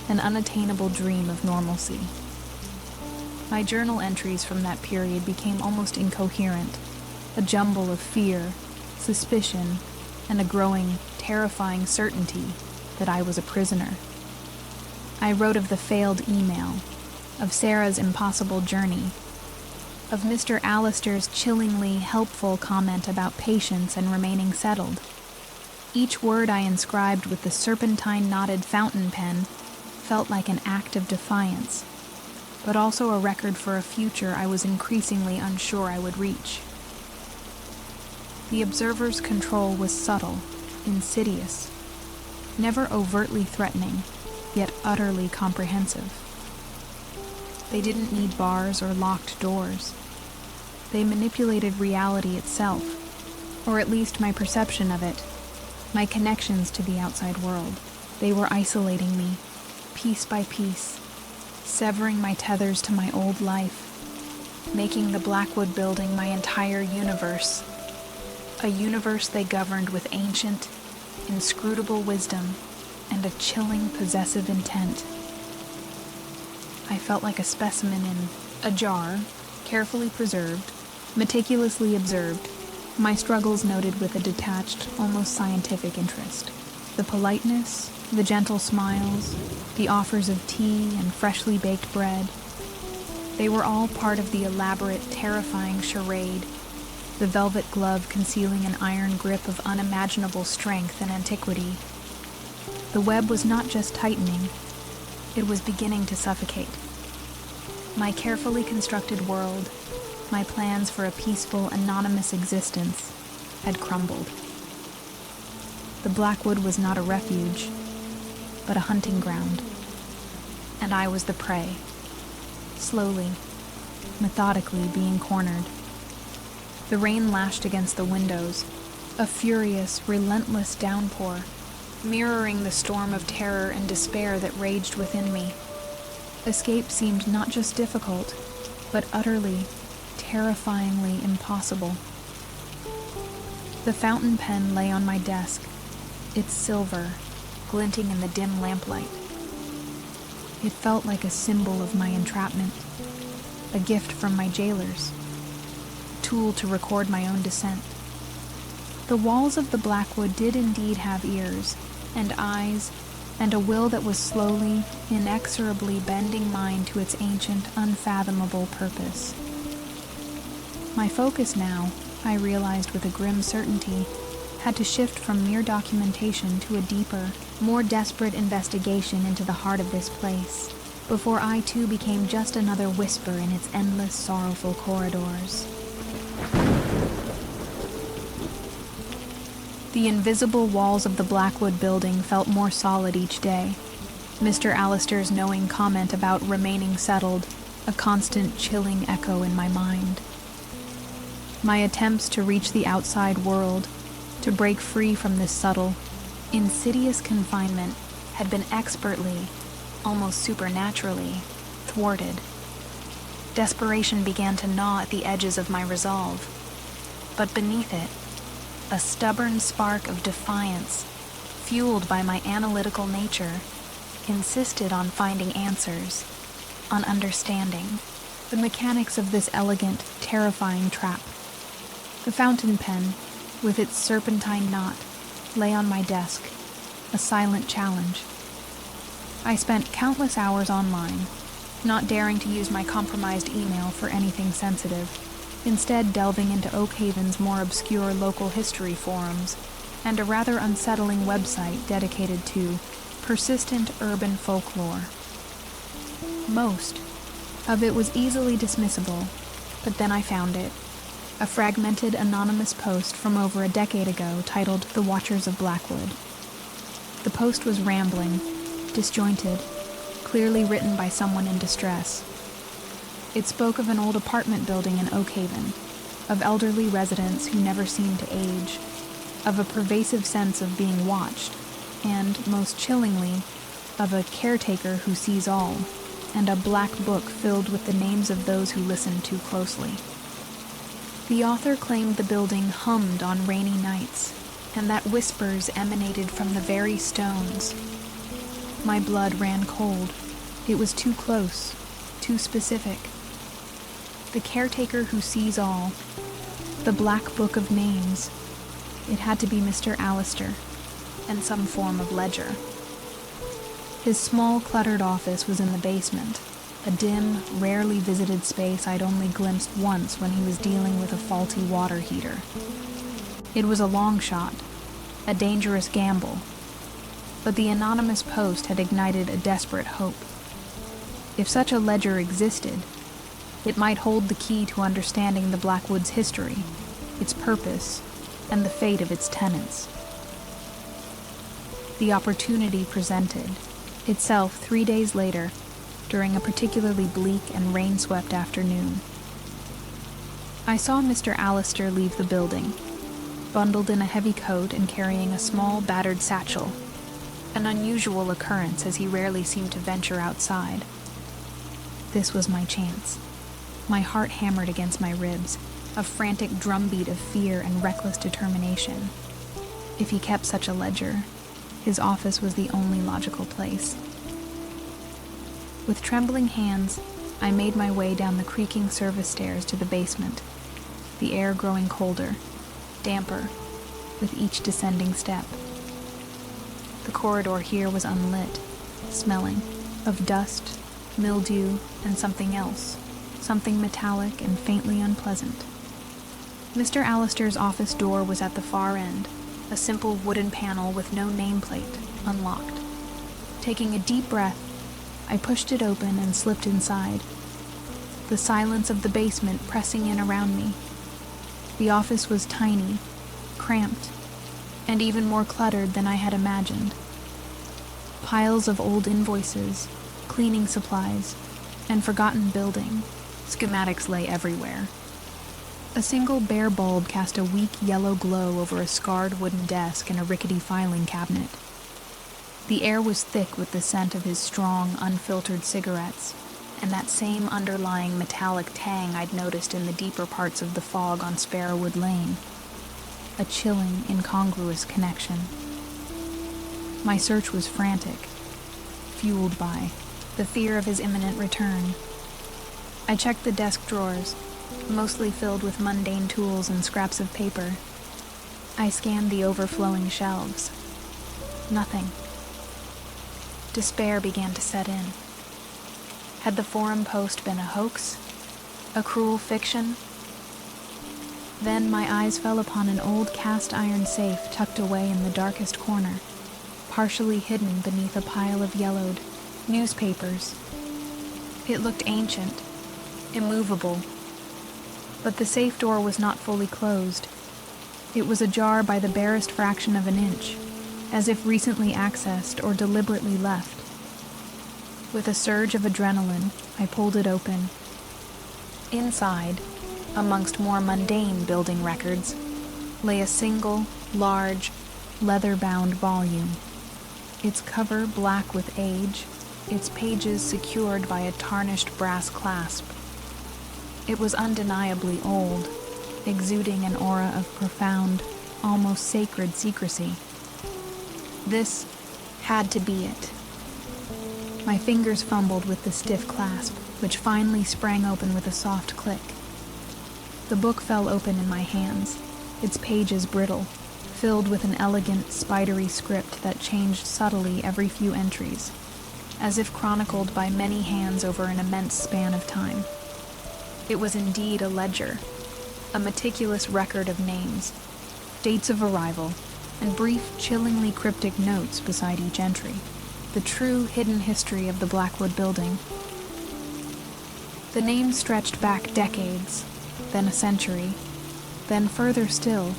A: an unattainable dream of normalcy. My journal entries from that period became almost incoherent, a jumble of fear, suspicion, and a growing, terrifying certainty that I was a prisoner. I wrote of the failed email, of Sarah's impossible journey, of Mr. Allister's chillingly helpful comment about patience and remaining settled. Each word I inscribed with the serpentine-knotted fountain pen felt like an act of defiance, but also a record for a future I was increasingly unsure I would reach. The observer's control was subtle, insidious, never overtly threatening, yet utterly comprehensive. They didn't need bars or locked doors. They manipulated reality itself, or at least my perception of it, my connections to the outside world. They were isolating me, piece by piece, severing my tethers to my old life, making the Blackwood building my entire universe. A universe they governed with ancient, inscrutable wisdom and a chilling possessive intent. I felt like a specimen in a jar, carefully preserved, meticulously observed, my struggles noted with a detached, almost scientific interest. The politeness, the gentle smiles, the offers of tea and freshly baked bread, they were all part of the elaborate, terrifying charade, the velvet glove concealing an iron grip of unimaginable strength and antiquity. The web was not just tightening, it was beginning to suffocate. My carefully constructed world, my plans for a peaceful, anonymous existence, had crumbled. The Blackwood was not a refuge, but a hunting ground, and I was the prey, slowly, methodically being cornered. The rain lashed against the windows, a furious, relentless downpour, mirroring the storm of terror and despair that raged within me. Escape seemed not just difficult, but utterly, terrifyingly impossible. The fountain pen lay on my desk, its silver glinting in the dim lamplight. It felt like a symbol of my entrapment, a gift from my jailers, a tool to record my own descent. The walls of the Blackwood did indeed have ears, and eyes, and a will that was slowly, inexorably bending mine to its ancient, unfathomable purpose. My focus now, I realized with a grim certainty, had to shift from mere documentation to a deeper, more desperate investigation into the heart of this place, before I too became just another whisper in its endless, sorrowful corridors. The invisible walls of the Blackwood building felt more solid each day. Mr. Allister's knowing comment about remaining settled, a constant chilling echo in my mind. My attempts to reach the outside world, to break free from this subtle, insidious confinement, had been expertly, almost supernaturally, thwarted. Desperation began to gnaw at the edges of my resolve, but beneath it, a stubborn spark of defiance, fueled by my analytical nature, insisted on finding answers, on understanding the mechanics of this elegant, terrifying trap. The fountain pen, with its serpentine knot, lay on my desk, a silent challenge. I spent countless hours online, not daring to use my compromised email for anything sensitive, instead delving into Oakhaven's more obscure local history forums and a rather unsettling website dedicated to persistent urban folklore. Most of it was easily dismissible, but then I found it. A fragmented anonymous post from over a decade ago titled The Watchers of Blackwood. The post was rambling, disjointed, clearly written by someone in distress. It spoke of an old apartment building in Oakhaven, of elderly residents who never seemed to age, of a pervasive sense of being watched, and, most chillingly, of a caretaker who sees all, and a black book filled with the names of those who listen too closely. The author claimed the building hummed on rainy nights, and that whispers emanated from the very stones. My blood ran cold. It was too close, too specific. The caretaker who sees all, the black book of names. It had to be Mr. Allister, and some form of ledger. His small, cluttered office was in the basement, a dim, rarely visited space I'd only glimpsed once when he was dealing with a faulty water heater. It was a long shot, a dangerous gamble, but the anonymous post had ignited a desperate hope. If such a ledger existed, it might hold the key to understanding the Blackwood's history, its purpose, and the fate of its tenants. The opportunity presented itself 3 days later, during a particularly bleak and rain-swept afternoon. I saw Mr. Allister leave the building, bundled in a heavy coat and carrying a small, battered satchel, an unusual occurrence as he rarely seemed to venture outside. This was my chance. My heart hammered against my ribs, a frantic drumbeat of fear and reckless determination. If he kept such a ledger, his office was the only logical place. With trembling hands, I made my way down the creaking service stairs to the basement, the air growing colder, damper, with each descending step. The corridor here was unlit, smelling of dust, mildew, and something else, something metallic and faintly unpleasant. Mr. Allister's office door was at the far end, a simple wooden panel with no nameplate, unlocked. Taking a deep breath, I pushed it open and slipped inside, the silence of the basement pressing in around me. The office was tiny, cramped, and even more cluttered than I had imagined. Piles of old invoices, cleaning supplies, and forgotten building schematics lay everywhere. A single bare bulb cast a weak yellow glow over a scarred wooden desk and a rickety filing cabinet. The air was thick with the scent of his strong, unfiltered cigarettes, and that same underlying metallic tang I'd noticed in the deeper parts of the fog on Sparrowwood Lane. A chilling, incongruous connection. My search was frantic, fueled by the fear of his imminent return. I checked the desk drawers, mostly filled with mundane tools and scraps of paper. I scanned the overflowing shelves. Nothing. Despair began to set in. Had the Forum Post been a hoax? A cruel fiction? Then my eyes fell upon an old cast-iron safe tucked away in the darkest corner, partially hidden beneath a pile of yellowed newspapers. It looked ancient, immovable, but the safe door was not fully closed. It was ajar by the barest fraction of an inch, as if recently accessed or deliberately left. With a surge of adrenaline, I pulled it open. Inside, amongst more mundane building records, lay a single, large, leather-bound volume, its cover black with age, its pages secured by a tarnished brass clasp. It was undeniably old, exuding an aura of profound, almost sacred secrecy. This had to be it. My fingers fumbled with the stiff clasp, which finally sprang open with a soft click. The book fell open in my hands, its pages brittle, filled with an elegant, spidery script that changed subtly every few entries, as if chronicled by many hands over an immense span of time. It was indeed a ledger, a meticulous record of names, dates of arrival, and brief, chillingly cryptic notes beside each entry. The true hidden history of the Blackwood building. The names stretched back decades, then a century, then further still,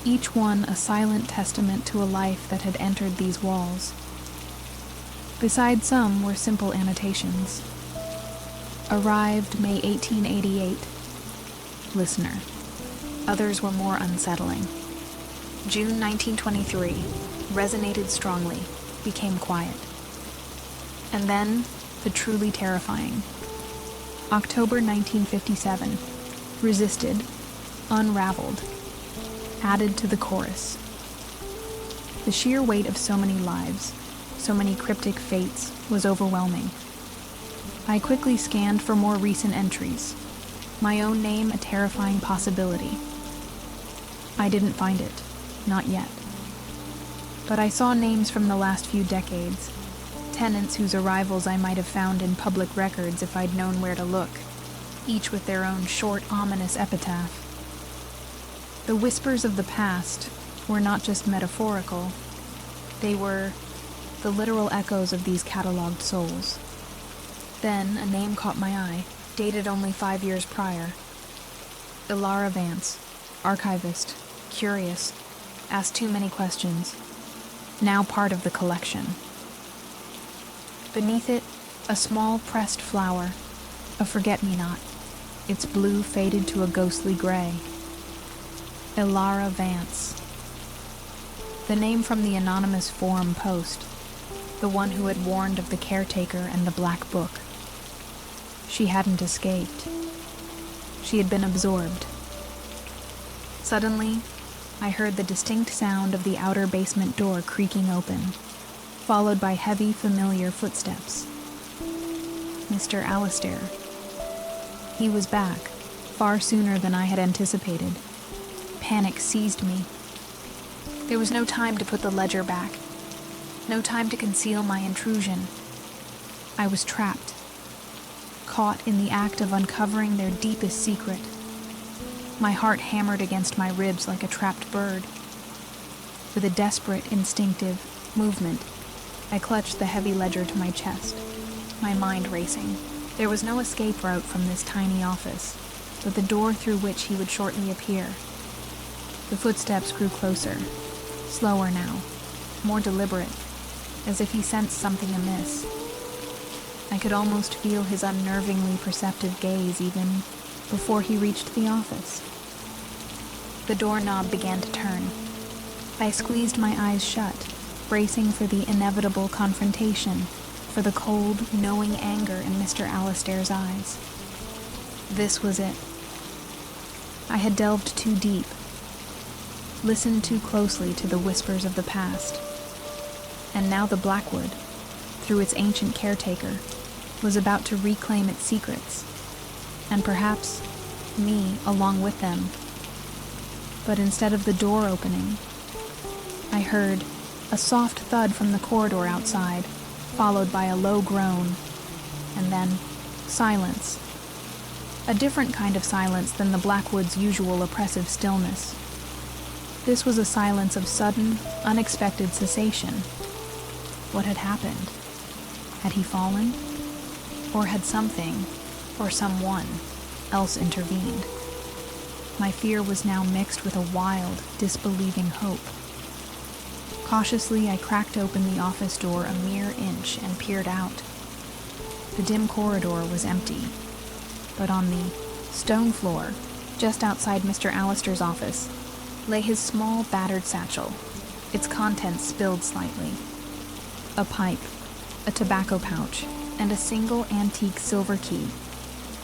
A: each one a silent testament to a life that had entered these walls. Beside some were simple annotations. Arrived May 1888. Listener. Others were more unsettling. June 1923. Resonated strongly. Became quiet. And then, the truly terrifying. October 1957. Resisted. Unraveled. Added to the chorus. The sheer weight of so many lives, so many cryptic fates, was overwhelming. I quickly scanned for more recent entries. My own name a terrifying possibility. I didn't find it. Not yet. But I saw names from the last few decades, tenants whose arrivals I might have found in public records if I'd known where to look, each with their own short, ominous epitaph. The whispers of the past were not just metaphorical, they were the literal echoes of these catalogued souls. Then a name caught my eye, dated only 5 years prior. Ilara Vance, archivist, curious, asked too many questions. Now part of the collection. Beneath it, a small pressed flower, a forget-me-not, its blue faded to a ghostly gray. Ilara Vance. The name from the anonymous Forum Post, the one who had warned of the caretaker and the black book. She hadn't escaped. She had been absorbed. Suddenly, I heard the distinct sound of the outer basement door creaking open, followed by heavy, familiar footsteps. Mr. Alistair. He was back, far sooner than I had anticipated. Panic seized me. There was no time to put the ledger back, no time to conceal my intrusion. I was trapped, caught in the act of uncovering their deepest secret. My heart hammered against my ribs like a trapped bird. With a desperate, instinctive movement, I clutched the heavy ledger to my chest, my mind racing. There was no escape route from this tiny office, but the door through which he would shortly appear. The footsteps grew closer, slower now, more deliberate, as if he sensed something amiss. I could almost feel his unnervingly perceptive gaze even before he reached the office. The doorknob began to turn. I squeezed my eyes shut, bracing for the inevitable confrontation, for the cold, knowing anger in Mr. Alistair's eyes. This was it. I had delved too deep, listened too closely to the whispers of the past, and now the Blackwood, through its ancient caretaker, was about to reclaim its secrets, and perhaps me along with them. But instead of the door opening, I heard a soft thud from the corridor outside, followed by a low groan, and then silence. A different kind of silence than the Blackwood's usual oppressive stillness. This was a silence of sudden, unexpected cessation. What had happened? Had he fallen? Or had something, or someone, else intervened? My fear was now mixed with a wild, disbelieving hope. Cautiously, I cracked open the office door a mere inch and peered out. The dim corridor was empty, but on the stone floor, just outside Mr. Alistair's office, lay his small, battered satchel, its contents spilled slightly. A pipe, a tobacco pouch, and a single antique silver key,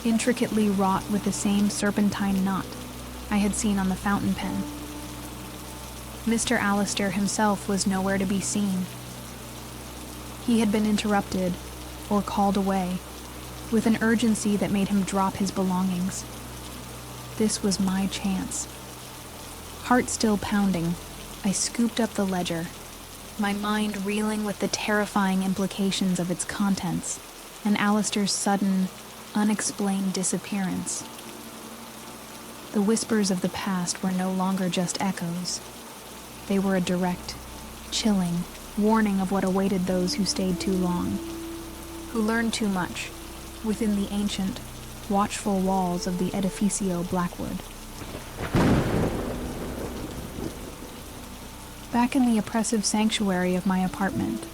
A: intricately wrought with the same serpentine knot I had seen on the fountain pen. Mr. Alistair himself was nowhere to be seen. He had been interrupted, or called away, with an urgency that made him drop his belongings. This was my chance. Heart still pounding, I scooped up the ledger, my mind reeling with the terrifying implications of its contents, and Alistair's sudden, unexplained disappearance. The whispers of the past were no longer just echoes. They were a direct, chilling warning of what awaited those who stayed too long, who learned too much within the ancient, watchful walls of the Edificio Blackwood. Back in the oppressive sanctuary of my apartment,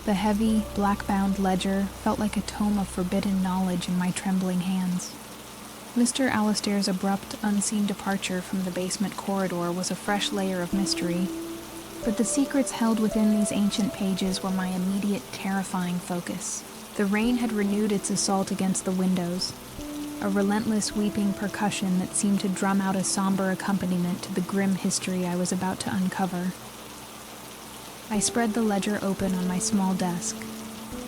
A: the heavy, black-bound ledger felt like a tome of forbidden knowledge in my trembling hands. Mr. Alistair's abrupt, unseen departure from the basement corridor was a fresh layer of mystery, but the secrets held within these ancient pages were my immediate, terrifying focus. The rain had renewed its assault against the windows, a relentless weeping percussion that seemed to drum out a somber accompaniment to the grim history I was about to uncover. I spread the ledger open on my small desk,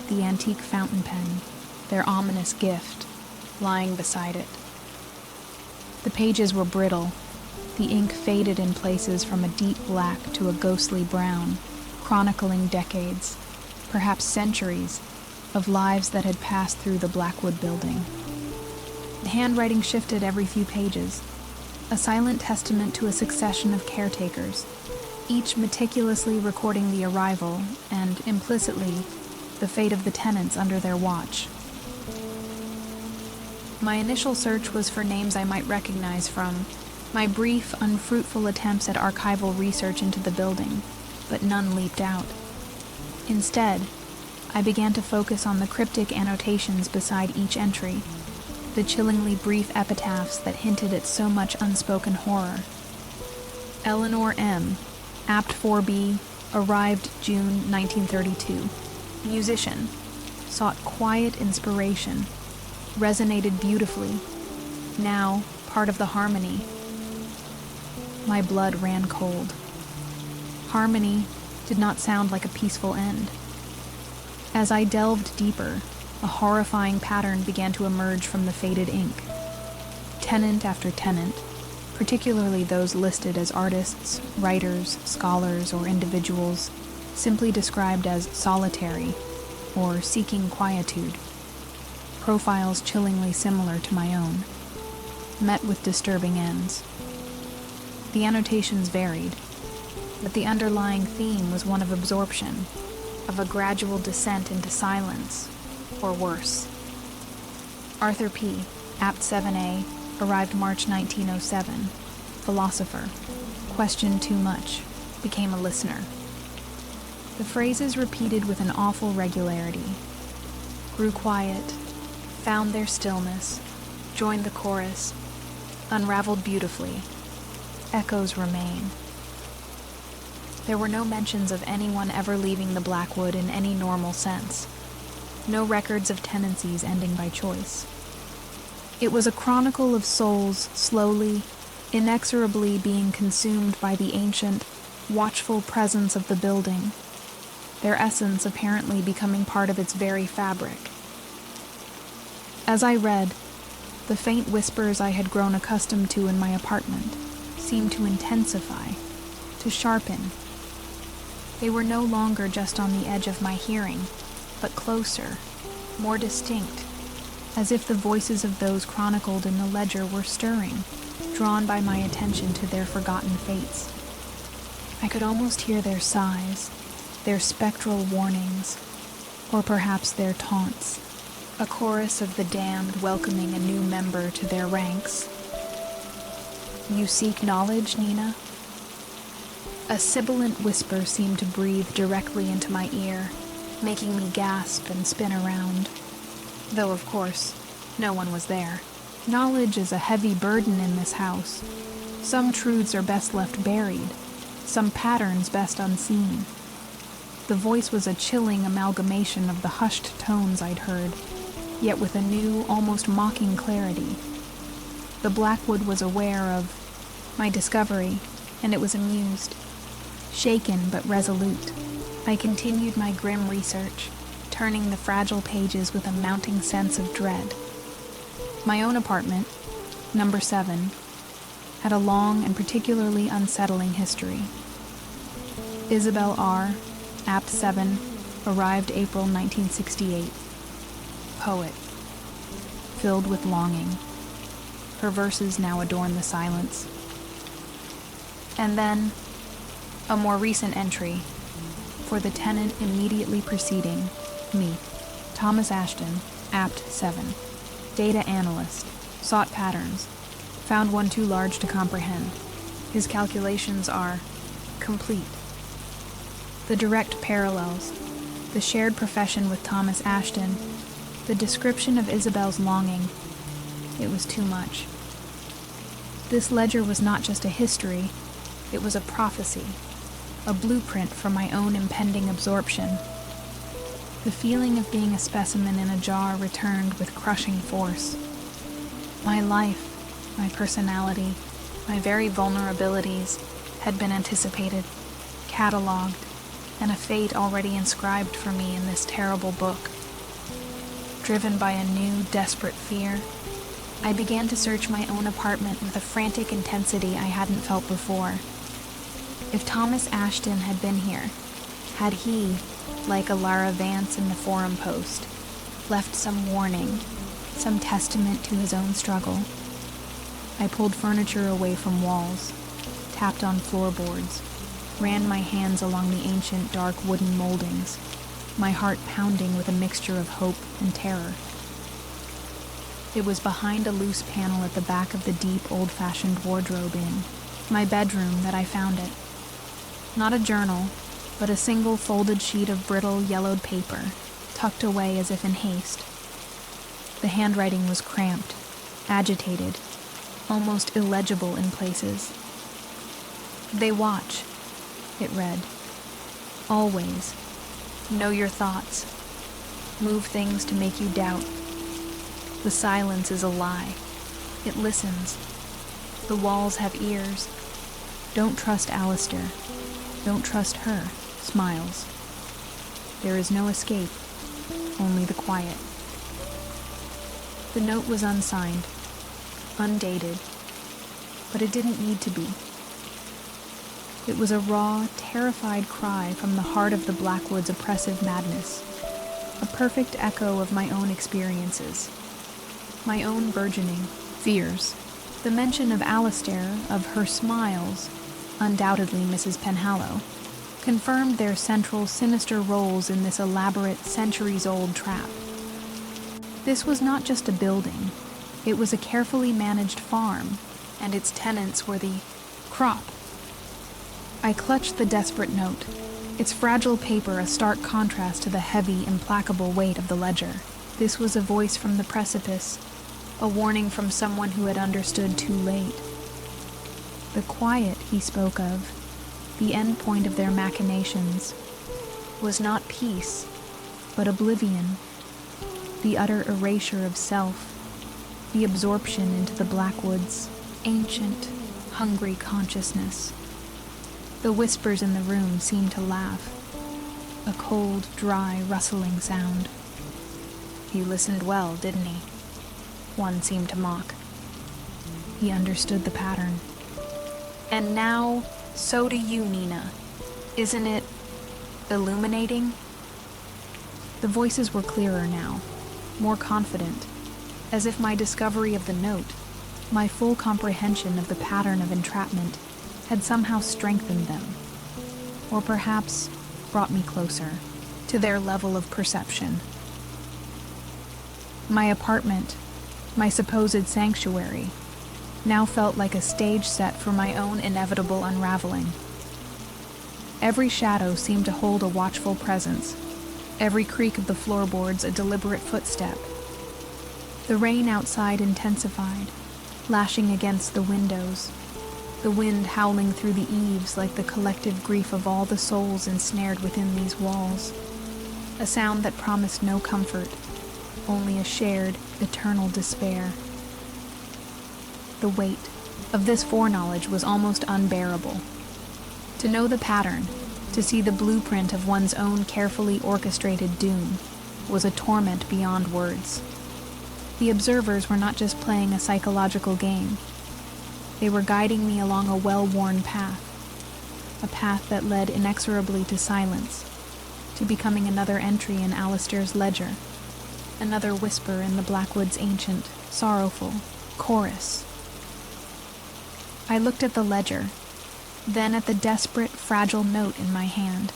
A: the antique fountain pen, their ominous gift, lying beside it. The pages were brittle, the ink faded in places from a deep black to a ghostly brown, chronicling decades, perhaps centuries, of lives that had passed through the Blackwood building. The handwriting shifted every few pages, a silent testament to a succession of caretakers, each meticulously recording the arrival and, implicitly, the fate of the tenants under their watch. My initial search was for names I might recognize from my brief, unfruitful attempts at archival research into the building, but none leaped out. Instead, I began to focus on the cryptic annotations beside each entry, the chillingly brief epitaphs that hinted at so much unspoken horror. Eleanor M., Apt 4B, arrived June 1932. Musician, sought quiet inspiration, resonated beautifully, now part of the harmony. My blood ran cold. Harmony did not sound like a peaceful end. As I delved deeper, a horrifying pattern began to emerge from the faded ink. Tenant after tenant, particularly those listed as artists, writers, scholars, or individuals, simply described as solitary or seeking quietude, profiles chillingly similar to my own, met with disturbing ends. The annotations varied, but the underlying theme was one of absorption, of a gradual descent into silence, or worse. Arthur P., Apt 7A, arrived March 1907, philosopher, questioned too much, became a listener. The phrases repeated with an awful regularity. Grew quiet, found their stillness, joined the chorus, unraveled beautifully. Echoes remain. There were no mentions of anyone ever leaving the Blackwood in any normal sense. No records of tenancies ending by choice. It was a chronicle of souls slowly, inexorably being consumed by the ancient, watchful presence of the building, their essence apparently becoming part of its very fabric. As I read, the faint whispers I had grown accustomed to in my apartment seemed to intensify, to sharpen. They were no longer just on the edge of my hearing, but closer, more distinct, as if the voices of those chronicled in the ledger were stirring, drawn by my attention to their forgotten fates. I could almost hear their sighs, their spectral warnings, or perhaps their taunts, a chorus of the damned welcoming a new member to their ranks. "You seek knowledge, Nina?" A sibilant whisper seemed to breathe directly into my ear, making me gasp and spin around. Though, of course, no one was there. Knowledge is a heavy burden in this house. Some truths are best left buried, some patterns best unseen. The voice was a chilling amalgamation of the hushed tones I'd heard, yet with a new, almost mocking clarity. The Blackwood was aware of my discovery, and it was amused. Shaken but resolute, I continued my grim research, turning the fragile pages with a mounting sense of dread. My own apartment, number 7, had a long and particularly unsettling history. Isabel R., Apt 7, arrived April 1968. Poet, filled with longing. Her verses now adorn the silence. And then, a more recent entry, for the tenant immediately preceding me, Thomas Ashton, Apt 7, data analyst, sought patterns, found one too large to comprehend. His calculations are complete. The direct parallels, the shared profession with Thomas Ashton, the description of Isabel's longing, it was too much. This ledger was not just a history, it was a prophecy, a blueprint for my own impending absorption. The feeling of being a specimen in a jar returned with crushing force. My life, my personality, my very vulnerabilities had been anticipated, catalogued, and a fate already inscribed for me in this terrible book. Driven by a new, desperate fear, I began to search my own apartment with a frantic intensity I hadn't felt before. If Thomas Ashton had been here, had he, like a Lara Vance in the Forum Post, left some warning, some testament to his own struggle? I pulled furniture away from walls, tapped on floorboards, ran my hands along the ancient dark wooden moldings, my heart pounding with a mixture of hope and terror. It was behind a loose panel at the back of the deep, old-fashioned wardrobe in my bedroom that I found it. Not a journal, but a single folded sheet of brittle, yellowed paper, tucked away as if in haste. The handwriting was cramped, agitated, almost illegible in places. "They watch," it read. "Always. Know your thoughts. Move things to make you doubt. The silence is a lie. It listens. The walls have ears. Don't trust Alistair. Don't trust her, smiles. There is no escape, only the quiet. The note was unsigned, undated, but it didn't need to be. It was a raw, terrified cry from the heart of the Blackwood's oppressive madness, a perfect echo of my own experiences, my own burgeoning fears. The mention of Alistair, of her smiles, undoubtedly Mrs. Penhallow, confirmed their central sinister roles in this elaborate, centuries-old trap. This was not just a building, it was a carefully managed farm, and its tenants were the crop. I clutched the desperate note, its fragile paper a stark contrast to the heavy, implacable weight of the ledger. This was a voice from the precipice, a warning from someone who had understood too late. The quiet he spoke of, the end point of their machinations, was not peace, but oblivion, the utter erasure of self, the absorption into the Blackwood's ancient, hungry consciousness. The whispers in the room seemed to laugh, a cold, dry, rustling sound. He listened well, didn't he? One seemed to mock. He understood the pattern. And now, so do you, Nina. Isn't it illuminating? The voices were clearer now, more confident, as if my discovery of the note, my full comprehension of the pattern of entrapment, had somehow strengthened them, or perhaps brought me closer to their level of perception. My apartment, my supposed sanctuary, now felt like a stage set for my own inevitable unraveling. Every shadow seemed to hold a watchful presence, every creak of the floorboards a deliberate footstep. The rain outside intensified, lashing against the windows, the wind howling through the eaves like the collective grief of all the souls ensnared within these walls, a sound that promised no comfort, only a shared, eternal despair. The weight of this foreknowledge was almost unbearable. To know the pattern, to see the blueprint of one's own carefully orchestrated doom, was a torment beyond words. The observers were not just playing a psychological game. They were guiding me along a well-worn path, a path that led inexorably to silence, to becoming another entry in Alistair's ledger, another whisper in the Blackwood's ancient, sorrowful chorus. I looked at the ledger, then at the desperate, fragile note in my hand.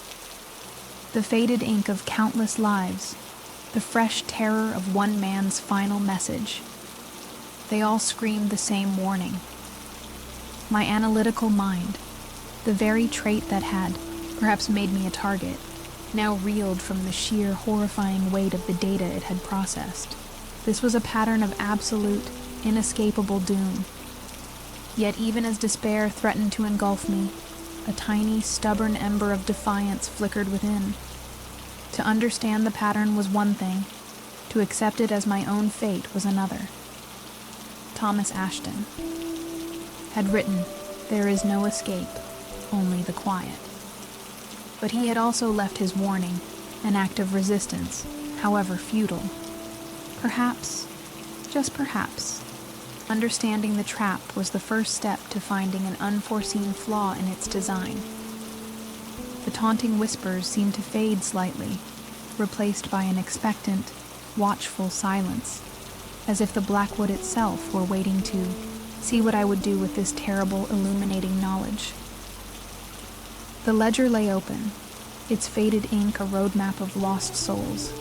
A: The faded ink of countless lives, the fresh terror of one man's final message. They all screamed the same warning. My analytical mind, the very trait that had perhaps made me a target, now reeled from the sheer, horrifying weight of the data it had processed. This was a pattern of absolute, inescapable doom. Yet even as despair threatened to engulf me, a tiny, stubborn ember of defiance flickered within. To understand the pattern was one thing, to accept it as my own fate was another. Thomas Ashton had written, "There is no escape, only the quiet." But he had also left his warning, an act of resistance, however futile. Perhaps, just perhaps, understanding the trap was the first step to finding an unforeseen flaw in its design. The taunting whispers seemed to fade slightly, replaced by an expectant, watchful silence, as if the Blackwood itself were waiting to see what I would do with this terrible, illuminating knowledge. The ledger lay open, its faded ink a roadmap of lost souls.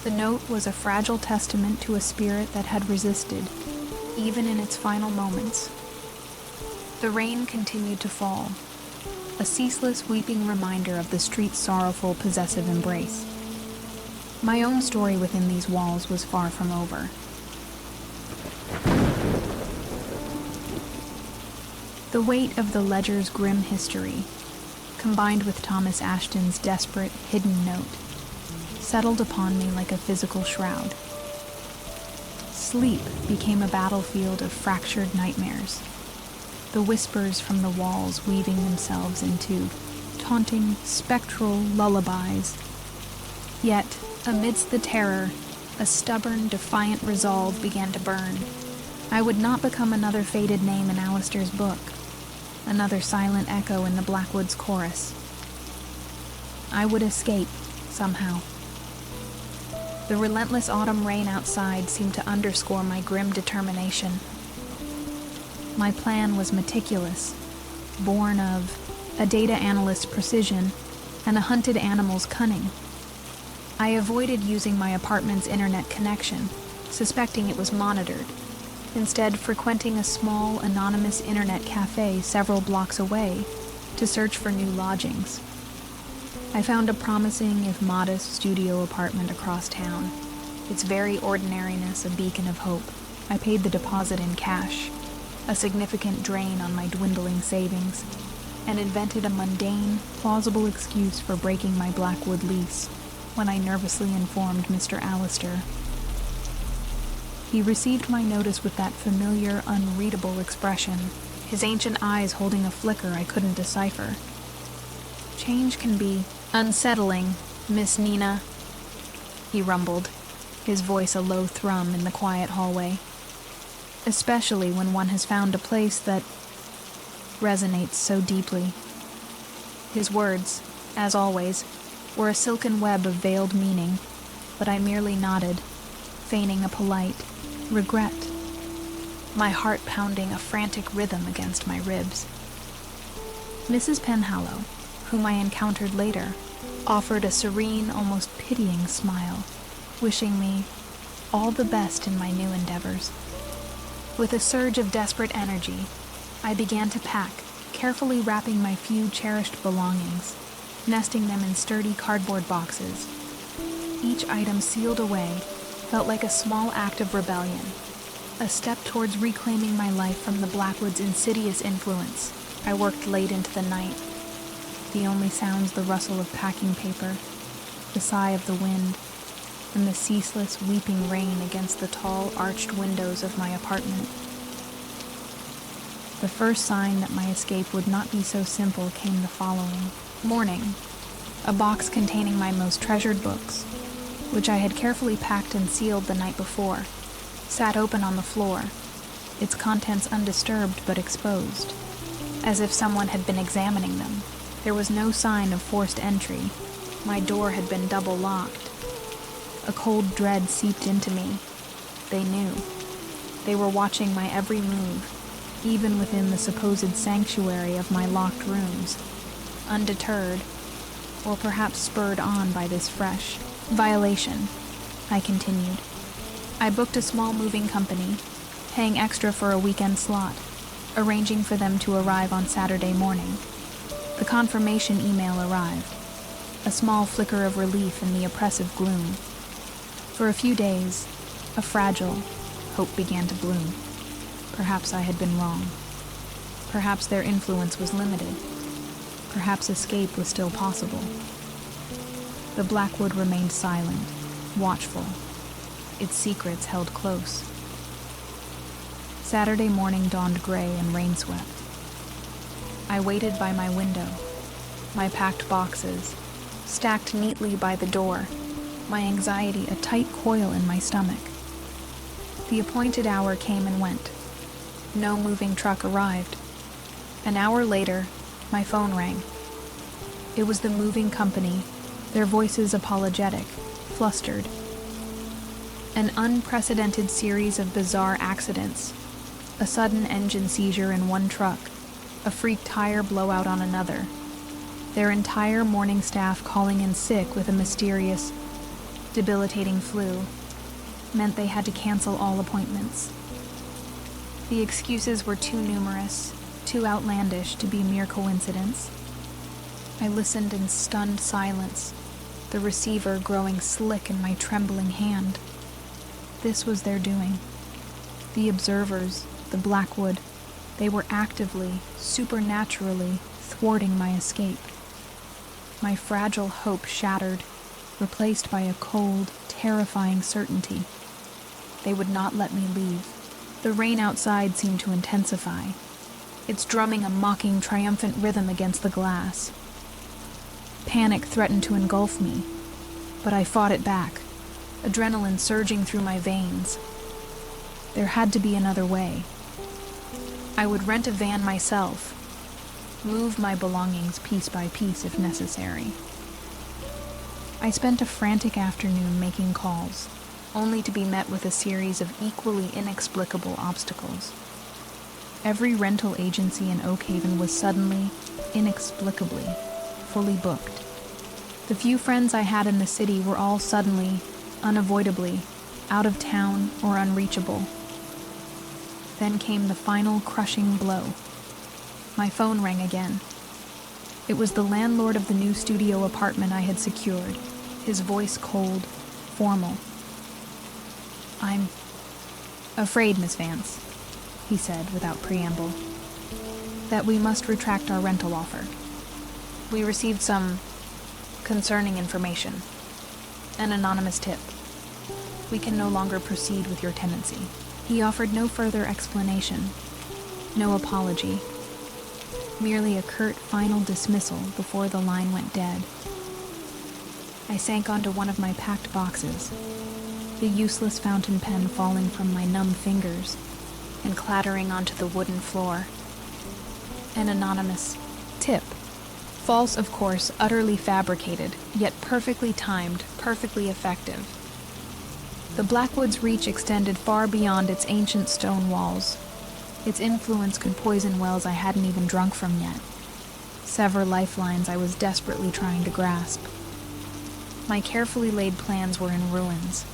A: The note was a fragile testament to a spirit that had resisted, even in its final moments. The rain continued to fall, a ceaseless weeping reminder of the street's sorrowful, possessive embrace. My own story within these walls was far from over. The weight of the ledger's grim history, combined with Thomas Ashton's desperate, hidden note, settled upon me like a physical shroud. sleep became a battlefield of fractured nightmares, the whispers from the walls weaving themselves into taunting, spectral lullabies. Yet, amidst the terror, a stubborn, defiant resolve began to burn. I would not become another faded name in Alistair's book, another silent echo in the Blackwood's chorus. I would escape, somehow. The relentless autumn rain outside seemed to underscore my grim determination. My plan was meticulous, born of a data analyst's precision and a hunted animal's cunning. I avoided using my apartment's internet connection, suspecting it was monitored, instead frequenting a small, anonymous internet cafe several blocks away to search for new lodgings. I found a promising, if modest, studio apartment across town, its very ordinariness a beacon of hope. I paid the deposit in cash, a significant drain on my dwindling savings, and invented a mundane, plausible excuse for breaking my Blackwood lease when I nervously informed Mr. Alistair. He received my notice with that familiar, unreadable expression, his ancient eyes holding a flicker I couldn't decipher. "Change can be unsettling, Miss Nina," he rumbled, his voice a low thrum in the quiet hallway. "Especially when one has found a place that resonates so deeply." His words, as always, were a silken web of veiled meaning, but I merely nodded, feigning a polite regret, my heart pounding a frantic rhythm against my ribs. Mrs. Penhallow, whom I encountered later, offered a serene, almost pitying smile, wishing me all the best in my new endeavors. With a surge of desperate energy, I began to pack, carefully wrapping my few cherished belongings, nesting them in sturdy cardboard boxes. Each item sealed away felt like a small act of rebellion, a step towards reclaiming my life from the Blackwood's insidious influence. I worked late into the night, the only sounds the rustle of packing paper, the sigh of the wind, and the ceaseless weeping rain against the tall, arched windows of my apartment. The first sign that my escape would not be so simple came the following morning. A box containing my most treasured books, which I had carefully packed and sealed the night before, sat open on the floor, its contents undisturbed but exposed, as if someone had been examining them. There was no sign of forced entry. My door had been double locked. A cold dread seeped into me. They knew. They were watching my every move, even within the supposed sanctuary of my locked rooms. Undeterred, or perhaps spurred on by this fresh violation, I continued. I booked a small moving company, paying extra for a weekend slot, arranging for them to arrive on Saturday morning. The confirmation email arrived, a small flicker of relief in the oppressive gloom. For a few days, a fragile hope began to bloom. Perhaps I had been wrong. Perhaps their influence was limited. Perhaps escape was still possible. The Blackwood remained silent, watchful, its secrets held close. Saturday morning dawned gray and rain-swept. I waited by my window, my packed boxes stacked neatly by the door, my anxiety a tight coil in my stomach. The appointed hour came and went. No moving truck arrived. An hour later, my phone rang. It was the moving company, their voices apologetic, flustered. An unprecedented series of bizarre accidents, a sudden engine seizure in one truck, a freak tire blowout on another, their entire morning staff calling in sick with a mysterious, debilitating flu, meant they had to cancel all appointments. The excuses were too numerous, too outlandish to be mere coincidence. I listened in stunned silence, the receiver growing slick in my trembling hand. This was their doing. The observers, the Blackwood, they were actively, supernaturally thwarting my escape. My fragile hope shattered, replaced by a cold, terrifying certainty. they would not let me leave. The rain outside seemed to intensify, its drumming a mocking, triumphant rhythm against the glass. Panic threatened to engulf me, but I fought it back, adrenaline surging through my veins. There had to be another way. I would rent a van myself, move my belongings piece by piece if necessary. I spent a frantic afternoon making calls, only to be met with a series of equally inexplicable obstacles. Every rental agency in Oakhaven was suddenly, inexplicably, fully booked. The few friends I had in the city were all suddenly, unavoidably, out of town or unreachable. Then came the final crushing blow. My phone rang again. It was the landlord of the new studio apartment I had secured, his voice cold, formal. "I'm afraid, Miss Vance," he said without preamble, "that we must retract our rental offer. We received some concerning information, an anonymous tip. We can no longer proceed with your tenancy." He offered no further explanation, no apology, merely a curt final dismissal before the line went dead. I sank onto one of my packed boxes, the useless fountain pen falling from my numb fingers and clattering onto the wooden floor. An anonymous tip. False, of course, utterly fabricated, yet perfectly timed, perfectly effective. The Blackwood's reach extended far beyond its ancient stone walls. Its influence could poison wells I hadn't even drunk from yet, sever lifelines I was desperately trying to grasp. My carefully laid plans were in ruins.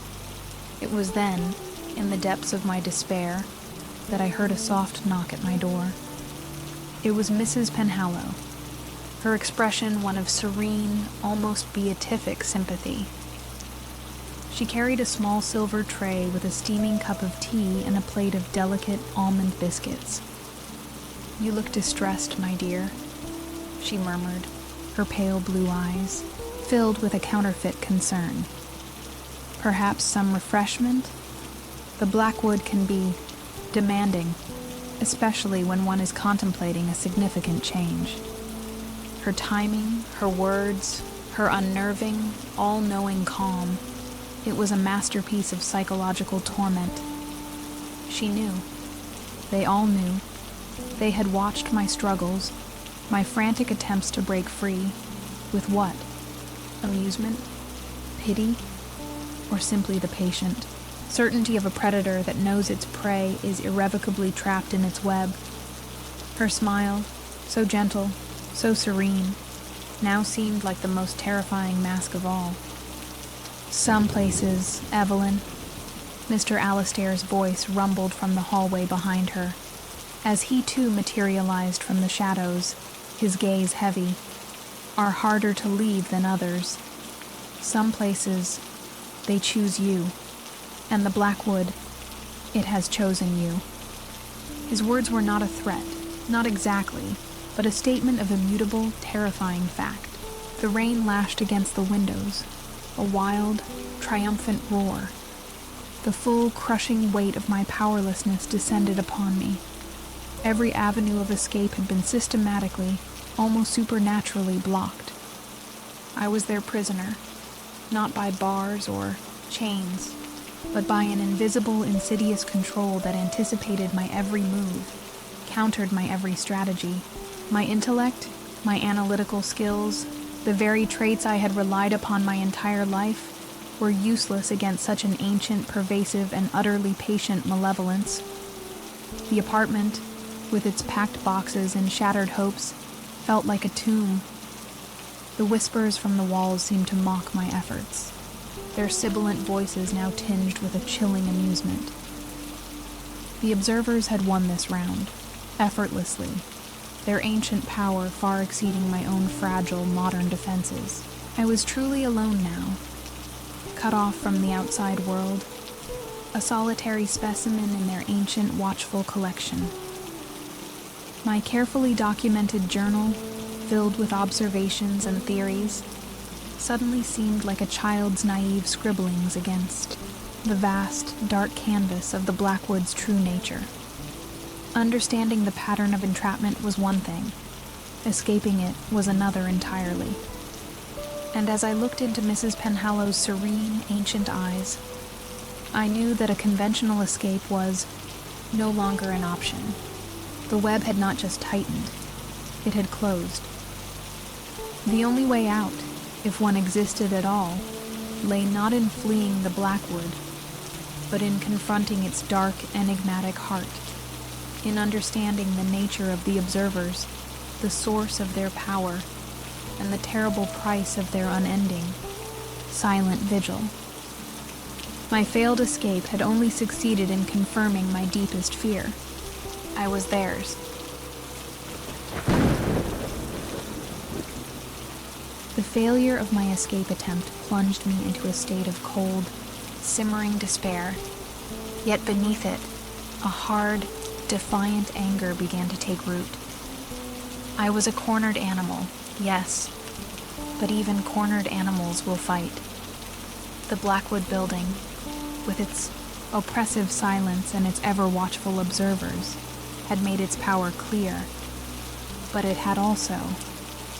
A: It was then, in the depths of my despair, that I heard a soft knock at my door. It was Mrs. Penhallow, her expression one of serene, almost beatific sympathy. She carried a small silver tray with a steaming cup of tea and a plate of delicate almond biscuits. "You look distressed, my dear," she murmured, her pale blue eyes filled with a counterfeit concern. "Perhaps some refreshment? The Blackwood can be demanding, especially when one is contemplating a significant change." Her timing, her words, her unnerving, all-knowing calm. It was a masterpiece of psychological torment. She knew. They all knew. They had watched my struggles, my frantic attempts to break free. With what? Amusement? Pity? Or simply the patient certainty of a predator that knows its prey is irrevocably trapped in its web? Her smile, so gentle, so serene, now seemed like the most terrifying mask of all. "Some places, Evelyn," Mr. Alastair's voice rumbled from the hallway behind her, as he too materialized from the shadows, his gaze heavy, "are harder to leave than others. Some places, they choose you, and the Blackwood, it has chosen you." His words were not a threat, not exactly, but a statement of immutable, terrifying fact. The rain lashed against the windows, a wild, triumphant roar. The full, crushing weight of my powerlessness descended upon me. Every avenue of escape had been systematically, almost supernaturally blocked. I was their prisoner, not by bars or chains, but by an invisible, insidious control that anticipated my every move, countered my every strategy. My intellect, my analytical skills, the very traits I had relied upon my entire life, were useless against such an ancient, pervasive, and utterly patient malevolence. The apartment, with its packed boxes and shattered hopes, felt like a tomb. The whispers from the walls seemed to mock my efforts, their sibilant voices now tinged with a chilling amusement. The observers had won this round, effortlessly, their ancient power far exceeding my own fragile, modern defenses. I was truly alone now, cut off from the outside world, a solitary specimen in their ancient, watchful collection. My carefully documented journal, filled with observations and theories, suddenly seemed like a child's naive scribblings against the vast, dark canvas of the Blackwood's true nature. Understanding the pattern of entrapment was one thing. Escaping it was another entirely. And as I looked into Mrs. Penhallow's serene, ancient eyes, I knew that a conventional escape was no longer an option. The web had not just tightened, it had closed. The only way out, if one existed at all, lay not in fleeing the Blackwood, but in confronting its dark, enigmatic heart, in understanding the nature of the observers, the source of their power, and the terrible price of their unending, silent vigil. My failed escape had only succeeded in confirming my deepest fear. I was theirs. The failure of my escape attempt plunged me into a state of cold, simmering despair. Yet beneath it, a hard, defiant anger began to take root. I was a cornered animal, yes, but even cornered animals will fight. The Blackwood building, with its oppressive silence and its ever-watchful observers, had made its power clear, but it had also,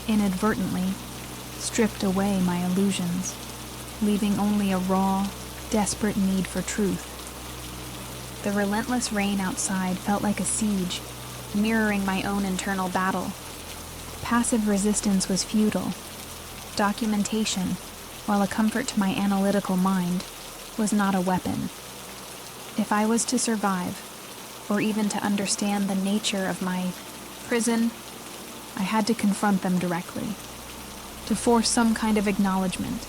A: inadvertently, stripped away my illusions, leaving only a raw, desperate need for truth. The relentless rain outside felt like a siege, mirroring my own internal battle. Passive resistance was futile. Documentation, while a comfort to my analytical mind, was not a weapon. If I was to survive, or even to understand the nature of my prison, I had to confront them directly, to force some kind of acknowledgement,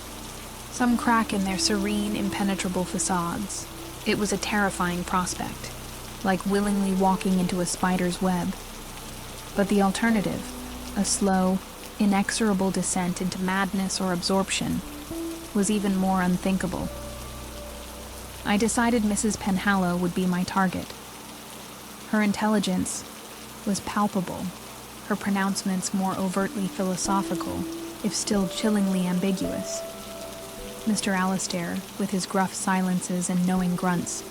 A: some crack in their serene, impenetrable facades. It was a terrifying prospect, like willingly walking into a spider's web. But the alternative, a slow, inexorable descent into madness or absorption, was even more unthinkable. I decided Mrs. Penhallow would be my target. Her intelligence was palpable, her pronouncements more overtly philosophical, if still chillingly ambiguous. Mr. Alastair, with his gruff silences and knowing grunts,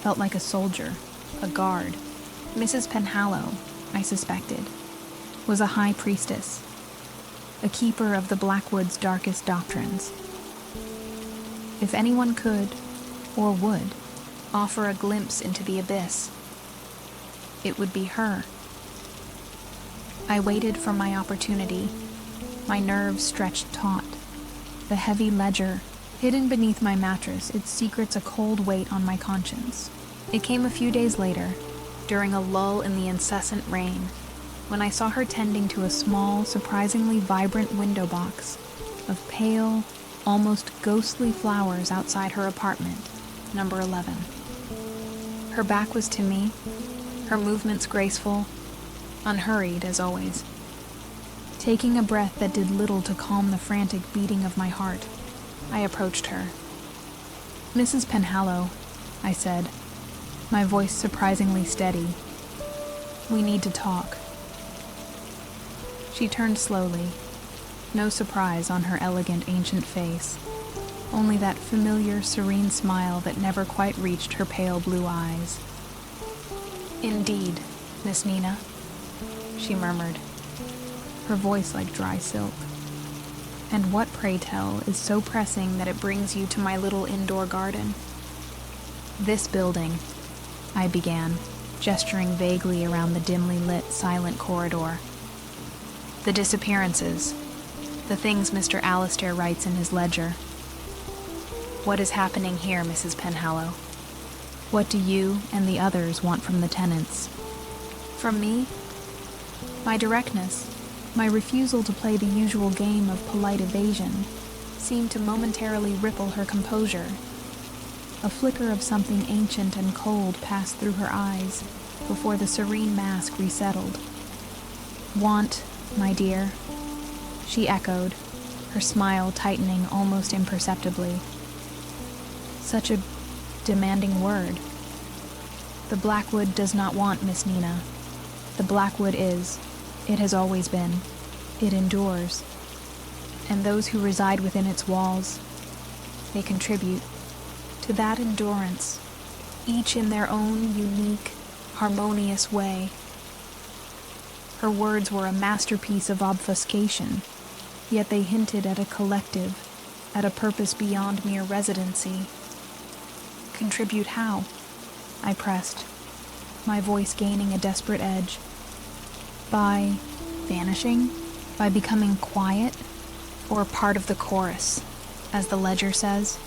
A: felt like a soldier, a guard. Mrs. Penhallow, I suspected, was a high priestess, a keeper of the Blackwood's darkest doctrines. If anyone could, or would, offer a glimpse into the abyss, it would be her. I waited for my opportunity, my nerves stretched taut, the heavy ledger hidden beneath my mattress, its secrets a cold weight on my conscience. It came a few days later, during a lull in the incessant rain, when I saw her tending to a small, surprisingly vibrant window box of pale, almost ghostly flowers outside her apartment, number 11. Her back was to me, her movements graceful, unhurried as always. Taking a breath that did little to calm the frantic beating of my heart, I approached her. "Mrs. Penhallow," I said, my voice surprisingly steady. "We need to talk." She turned slowly, no surprise on her elegant ancient face, only that familiar serene smile that never quite reached her pale blue eyes. "Indeed, Miss Nina," she murmured, her voice like dry silk. "And what, pray tell, is so pressing that it brings you to my little indoor garden?" "This building," I began, gesturing vaguely around the dimly lit, silent corridor. "The disappearances, the things Mr. Alastair writes in his ledger. What is happening here, Mrs. Penhallow? What do you and the others want from the tenants?" "From me?" My directness, my refusal to play the usual game of polite evasion, seemed to momentarily ripple her composure. A flicker of something ancient and cold passed through her eyes before the serene mask resettled. "Want, my dear?" she echoed, her smile tightening almost imperceptibly. Such a demanding word. The Blackwood does not want Miss Nina. The Blackwood is. It has always been. It endures. And those who reside within its walls, they contribute to that endurance, each in their own unique, harmonious way. Her words were a masterpiece of obfuscation, yet they hinted at a collective, at a purpose beyond mere residency. Contribute how? I pressed, my voice gaining a desperate edge. By vanishing? By becoming quiet? Or part of the chorus, as the ledger says?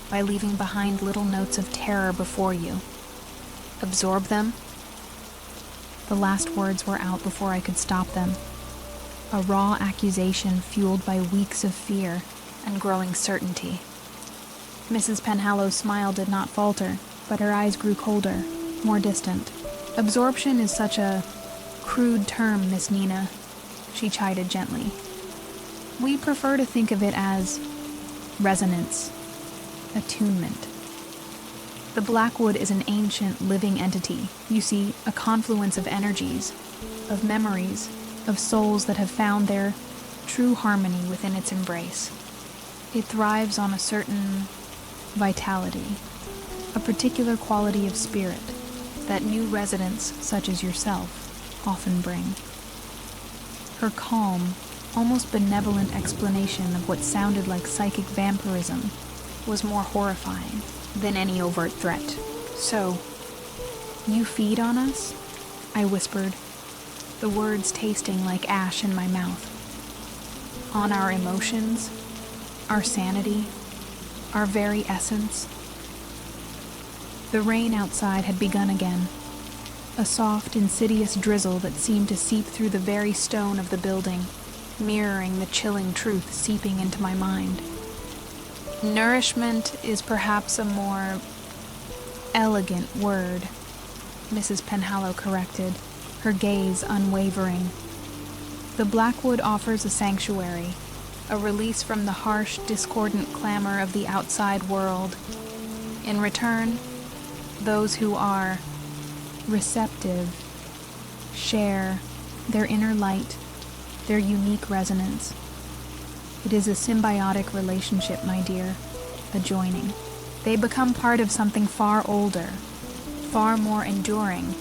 A: By leaving behind little notes of terror before you? Absorb them? The last words were out before I could stop them. A raw accusation fueled by weeks of fear and growing certainty. Mrs. Penhallow's smile did not falter, but her eyes grew colder, more distant. Absorption is such a crude term, Miss Nina, she chided gently. We prefer to think of it as resonance, attunement. The Blackwood is an ancient living entity, you see, a confluence of energies, of memories, of souls that have found their true harmony within its embrace. It thrives on a certain vitality, a particular quality of spirit that new residents, such as yourself, often bring. Her calm, almost benevolent explanation of what sounded like psychic vampirism was more horrifying than any overt threat. So, you feed on us? I whispered, the words tasting like ash in my mouth. On our emotions, our sanity, our very essence. The rain outside had begun again, a soft, insidious drizzle that seemed to seep through the very stone of the building, mirroring the chilling truth seeping into my mind. Nourishment is perhaps a more elegant word, Mrs. Penhallow corrected, her gaze unwavering. The Blackwood offers a sanctuary, a release from the harsh, discordant clamor of the outside world. In return, those who are receptive share their inner light, their unique resonance. It is a symbiotic relationship, my dear, a joining. They become part of something far older, far more enduring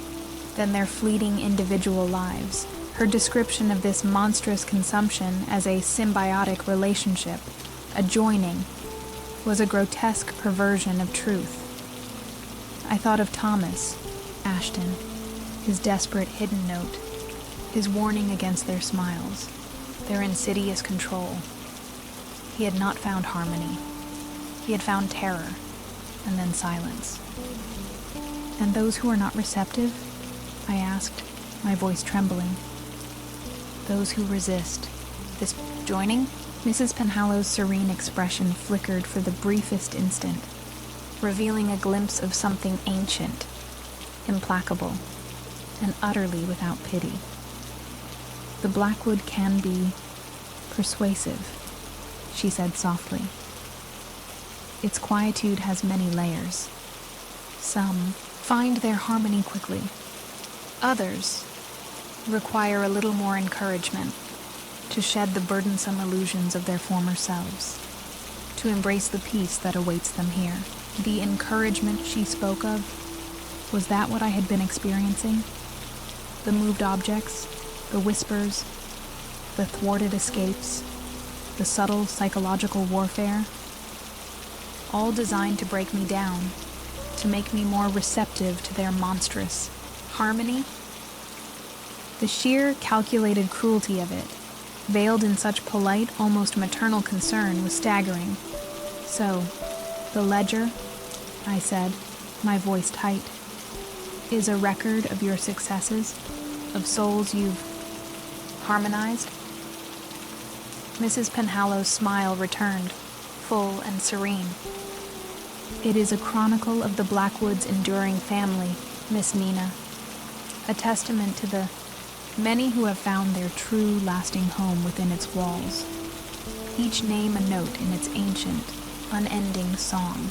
A: than their fleeting individual lives. Her description of this monstrous consumption as a symbiotic relationship, a joining, was a grotesque perversion of truth. I thought of Thomas Ashton, his desperate hidden note, his warning against their smiles, their insidious control. He had not found harmony. He had found terror, and then silence. And those who are not receptive? I asked, my voice trembling. Those who resist. This joining? Mrs. Penhallow's serene expression flickered for the briefest instant, revealing a glimpse of something ancient, implacable, and utterly without pity. The Blackwood can be persuasive, she said softly. Its quietude has many layers. Some find their harmony quickly. Others require a little more encouragement to shed the burdensome illusions of their former selves, to embrace the peace that awaits them here. The encouragement she spoke of, was that what I had been experiencing? The moved objects, the whispers, the thwarted escapes, the subtle psychological warfare, all designed to break me down, to make me more receptive to their monstrous harmony? The sheer calculated cruelty of it, veiled in such polite, almost maternal concern, was staggering. So, the ledger, I said, my voice tight, is a record of your successes, of souls you've harmonized? Mrs. Penhallow's smile returned, full and serene. It is a chronicle of the Blackwood's enduring family, Miss Nina, a testament to the many who have found their true, lasting home within its walls, each name a note in its ancient, unending song.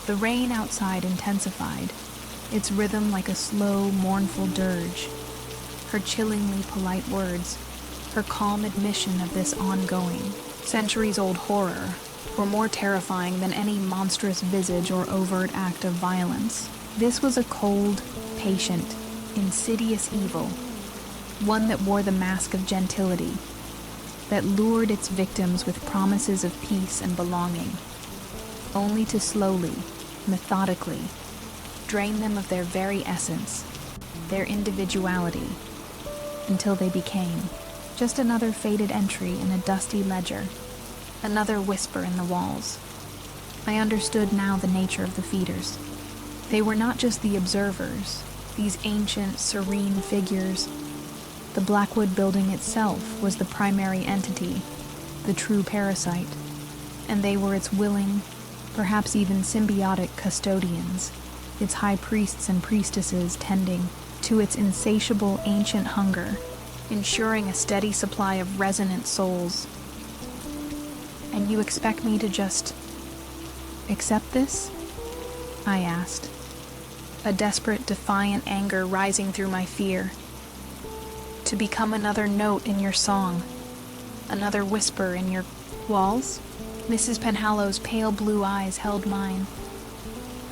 A: The rain outside intensified, its rhythm like a slow, mournful dirge, her chillingly polite words, her calm admission of this ongoing, centuries-old horror were more terrifying than any monstrous visage or overt act of violence. This was a cold, patient, insidious evil, one that wore the mask of gentility, that lured its victims with promises of peace and belonging, only to slowly, methodically, drain them of their very essence, their individuality, until they became just another faded entry in a dusty ledger, another whisper in the walls. I understood now the nature of the feeders. They were not just the observers, these ancient, serene figures. The Blackwood building itself was the primary entity, the true parasite, and they were its willing, perhaps even symbiotic custodians, its high priests and priestesses tending to its insatiable ancient hunger, ensuring a steady supply of resonant souls. And you expect me to just accept this? I asked, a desperate, defiant anger rising through my fear. To become another note in your song, another whisper in your walls? Mrs. Penhallow's pale blue eyes held mine,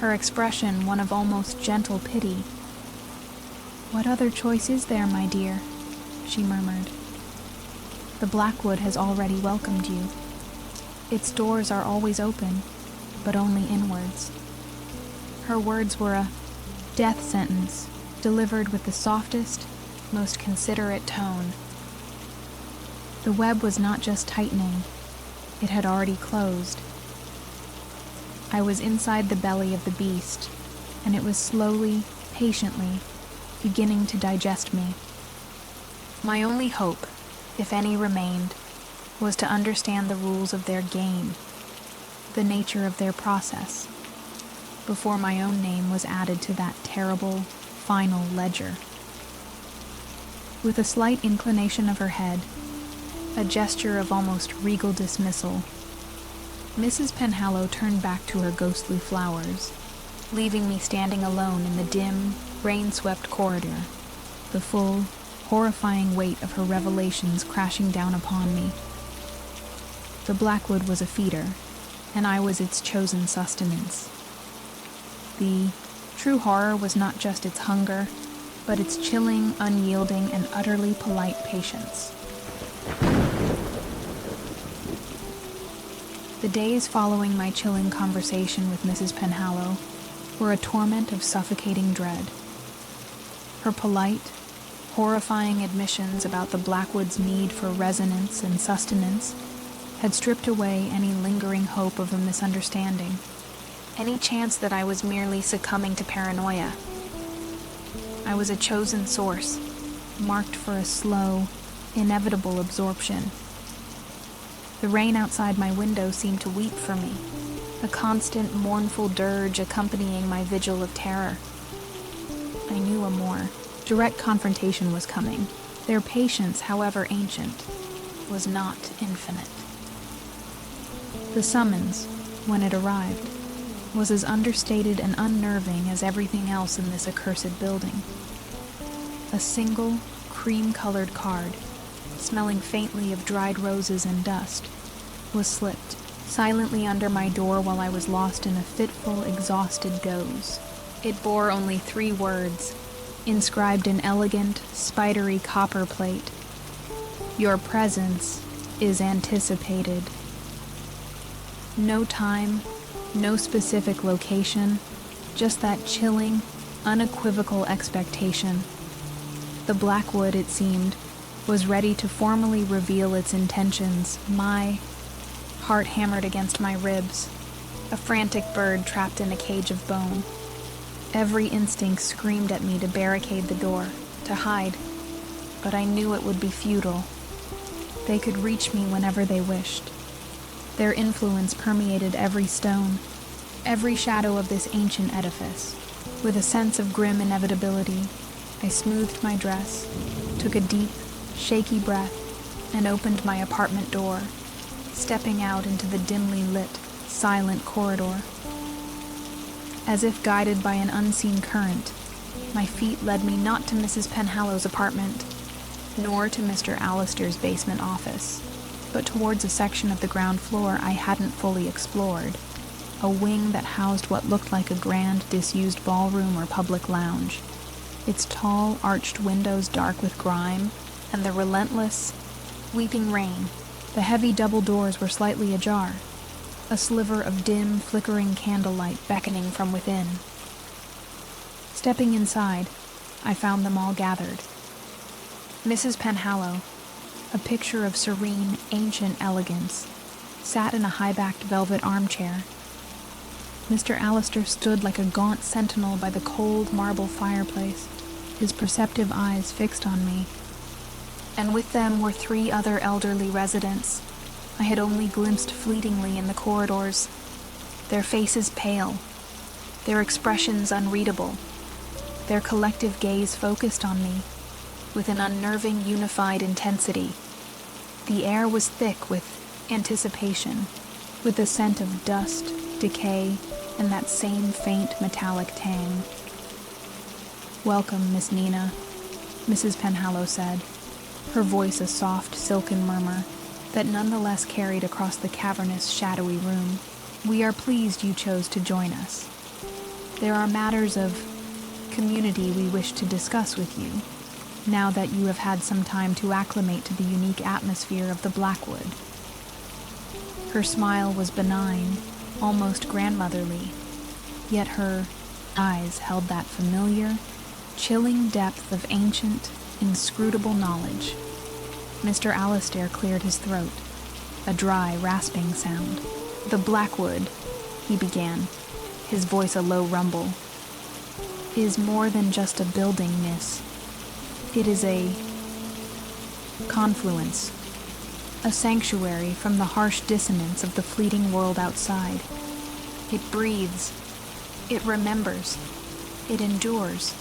A: her expression one of almost gentle pity. "What other choice is there, my dear?" she murmured. "The Blackwood has already welcomed you. Its doors are always open, but only inwards." Her words were a death sentence, delivered with the softest, most considerate tone. The web was not just tightening, it had already closed. I was inside the belly of the beast, and it was slowly, patiently, beginning to digest me. My only hope, if any remained, was to understand the rules of their game, the nature of their process, before my own name was added to that terrible, final ledger. With a slight inclination of her head, a gesture of almost regal dismissal, Mrs. Penhallow turned back to her ghostly flowers, leaving me standing alone in the dim, rain-swept corridor, the full, horrifying weight of her revelations crashing down upon me. The Blackwood was a feeder, and I was its chosen sustenance. The true horror was not just its hunger, but its chilling, unyielding, and utterly polite patience. The days following my chilling conversation with Mrs. Penhallow were a torment of suffocating dread. Her polite, horrifying admissions about the Blackwood's need for resonance and sustenance had stripped away any lingering hope of a misunderstanding, any chance that I was merely succumbing to paranoia. I was a chosen source, marked for a slow, inevitable absorption. The rain outside my window seemed to weep for me, a constant mournful dirge accompanying my vigil of terror. I knew a more direct confrontation was coming. Their patience, however ancient, was not infinite. The summons, when it arrived, was as understated and unnerving as everything else in this accursed building. A single, cream-colored card, smelling faintly of dried roses and dust, was slipped silently under my door while I was lost in a fitful, exhausted doze. It bore only 3 words, inscribed in elegant, spidery copper plate. "Your presence is anticipated." No time, no specific location, just that chilling, unequivocal expectation. The Blackwood, it seemed, was ready to formally reveal its intentions. My heart hammered against my ribs, a frantic bird trapped in a cage of bone. Every instinct screamed at me to barricade the door, to hide, but I knew it would be futile. They could reach me whenever they wished. Their influence permeated every stone, every shadow of this ancient edifice. With a sense of grim inevitability, I smoothed my dress, took a deep, shaky breath, and opened my apartment door, stepping out into the dimly lit, silent corridor. As if guided by an unseen current, my feet led me not to Mrs. Penhallow's apartment, nor to Mr. Allister's basement office, but towards a section of the ground floor I hadn't fully explored, a wing that housed what looked like a grand, disused ballroom or public lounge, its tall, arched windows dark with grime, and the relentless, weeping rain. The heavy double doors were slightly ajar, a sliver of dim, flickering candlelight beckoning from within. Stepping inside, I found them all gathered. Mrs. Penhallow, a picture of serene, ancient elegance, sat in a high-backed velvet armchair. Mr. Allister stood like a gaunt sentinel by the cold marble fireplace, his perceptive eyes fixed on me. And with them were 3 other elderly residents I had only glimpsed fleetingly in the corridors, their faces pale, their expressions unreadable, their collective gaze focused on me with an unnerving, unified intensity. The air was thick with anticipation, with the scent of dust, decay, and that same faint metallic tang. "Welcome, Miss Nina," Mrs. Penhallow said, her voice a soft, silken murmur that nonetheless carried across the cavernous, shadowy room. "We are pleased you chose to join us. There are matters of community we wish to discuss with you, now that you have had some time to acclimate to the unique atmosphere of the Blackwood." Her smile was benign, almost grandmotherly, yet her eyes held that familiar, chilling depth of ancient, inscrutable knowledge. Mr. Allister cleared his throat, a dry, rasping sound. "The Blackwood," he began, his voice a low rumble, "is more than just a building, miss. It is a confluence, a sanctuary from the harsh dissonance of the fleeting world outside. It breathes, it remembers, it endures,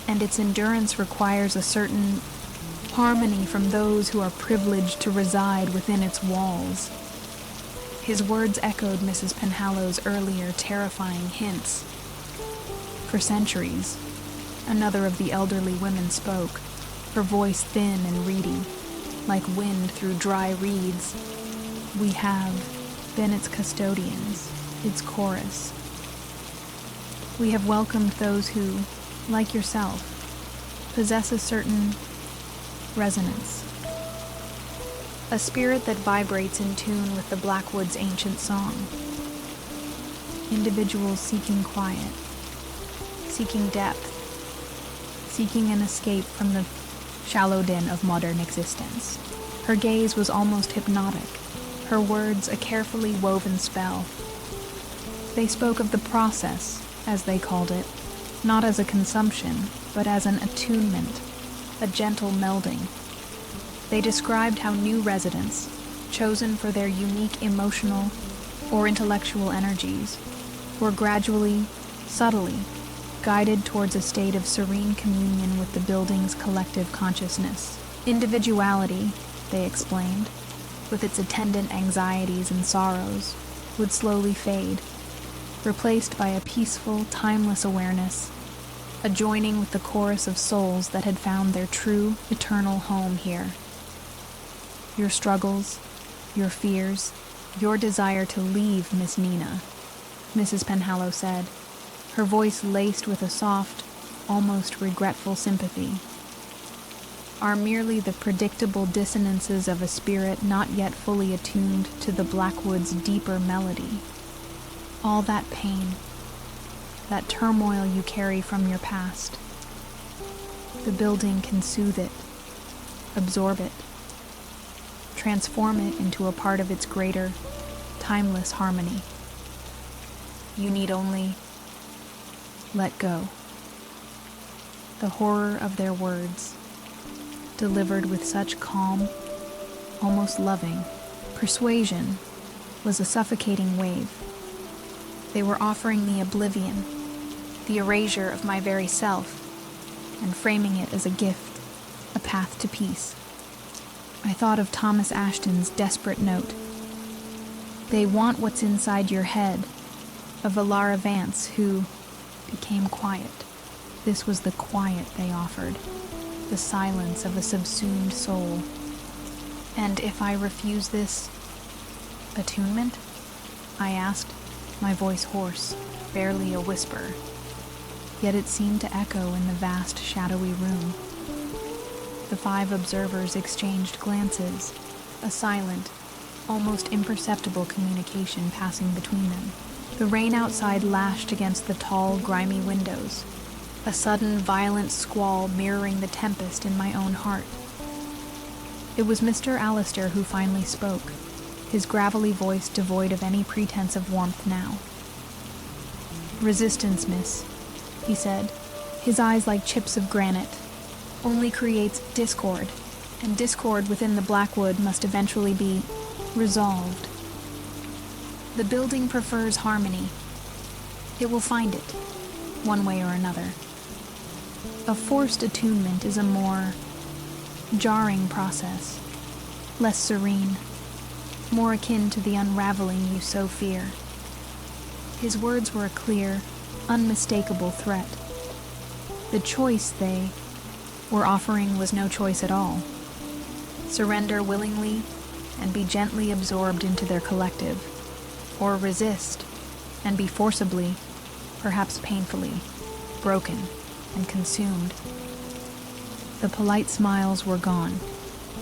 A: and its endurance requires a certain harmony from those who are privileged to reside within its walls." His words echoed Mrs. Penhallow's earlier terrifying hints. "For centuries," another of the elderly women spoke, her voice thin and reedy, like wind through dry reeds, "we have been its custodians, its chorus. We have welcomed those who, like yourself, possess a certain resonance, a spirit that vibrates in tune with the Blackwood's ancient song. Individuals seeking quiet, seeking depth, seeking an escape from the shallow din of modern existence." Her gaze was almost hypnotic, her words a carefully woven spell. They spoke of the process, as they called it, not as a consumption, but as an attunement, a gentle melding. They described how new residents, chosen for their unique emotional or intellectual energies, were gradually, subtly, guided towards a state of serene communion with the building's collective consciousness. Individuality, they explained, with its attendant anxieties and sorrows, would slowly fade, replaced by a peaceful, timeless awareness, a joining with the chorus of souls that had found their true, eternal home here. "Your struggles, your fears, your desire to leave, Miss Nina," Mrs. Penhallow said, her voice laced with a soft, almost regretful sympathy, "are merely the predictable dissonances of a spirit not yet fully attuned to the Blackwood's deeper melody. All that pain, that turmoil you carry from your past, the building can soothe it, absorb it, transform it into a part of its greater, timeless harmony. You need only let go." The horror of their words, delivered with such calm, almost loving persuasion, was a suffocating wave. They were offering me oblivion, the erasure of my very self, and framing it as a gift, a path to peace. I thought of Thomas Ashton's desperate note. "They want what's inside your head," of Alara Vance, who became quiet. This was the quiet they offered, the silence of a subsumed soul. And if I refuse this attunement? I asked, my voice hoarse, barely a whisper. Yet it seemed to echo in the vast, shadowy room. The 5 observers exchanged glances, a silent, almost imperceptible communication passing between them. The rain outside lashed against the tall, grimy windows, a sudden, violent squall mirroring the tempest in my own heart. It was Mr. Allister who finally spoke, his gravelly voice devoid of any pretense of warmth now. "Resistance, miss," he said, his eyes like chips of granite, "only creates discord, and discord within the Blackwood must eventually be resolved. The building prefers harmony. It will find it, one way or another. A forced attunement is a more jarring process, less serene, more akin to the unraveling you so fear." His words were a clear, unmistakable threat. The choice they were offering was no choice at all. Surrender willingly and be gently absorbed into their collective, or resist and be forcibly, perhaps painfully, broken and consumed. The polite smiles were gone,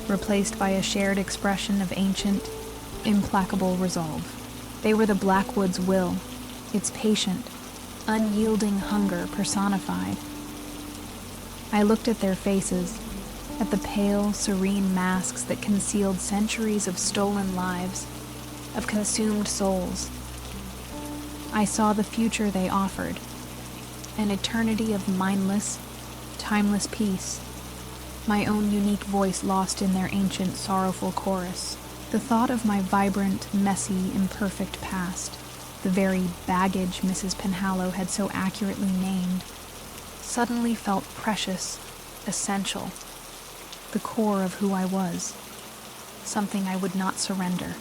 A: replaced by a shared expression of ancient, implacable resolve. They were the Blackwood's will, its patient, unyielding hunger personified. I looked at their faces, at the pale, serene masks that concealed centuries of stolen lives, of consumed souls. I saw the future they offered, an eternity of mindless, timeless peace, my own unique voice lost in their ancient, sorrowful chorus. The thought of my vibrant, messy, imperfect past, the very baggage Mrs. Penhallow had so accurately named, suddenly felt precious, essential, the core of who I was, something I would not surrender.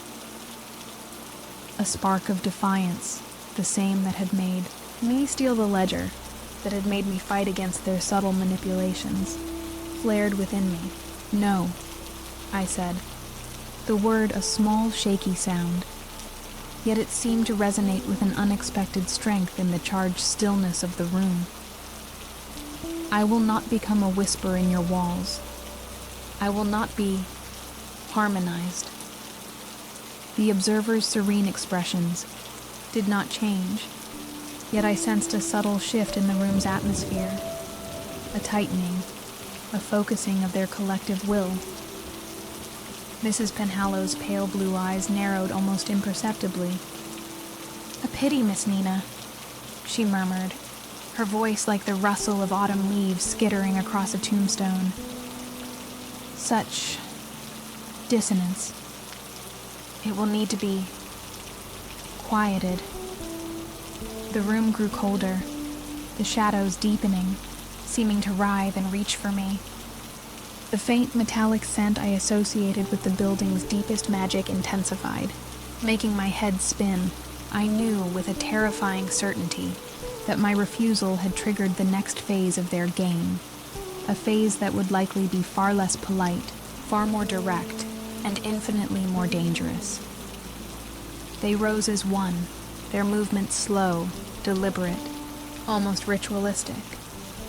A: A spark of defiance, the same that had made me steal the ledger, that had made me fight against their subtle manipulations, flared within me. "No," I said, the word a small, shaky sound, yet it seemed to resonate with an unexpected strength in the charged stillness of the room. "I will not become a whisper in your walls. I will not be harmonized." The observer's serene expressions did not change, yet I sensed a subtle shift in the room's atmosphere, a tightening, a focusing of their collective will. Mrs. Penhallow's pale blue eyes narrowed almost imperceptibly. "A pity, Miss Nina," she murmured, her voice like the rustle of autumn leaves skittering across a tombstone. "Such dissonance. It will need to be quieted." The room grew colder, the shadows deepening, seeming to writhe and reach for me. The faint metallic scent I associated with the building's deepest magic intensified, making my head spin. I knew with a terrifying certainty that my refusal had triggered the next phase of their game, a phase that would likely be far less polite, far more direct, and infinitely more dangerous. They rose as one, their movements slow, deliberate, almost ritualistic,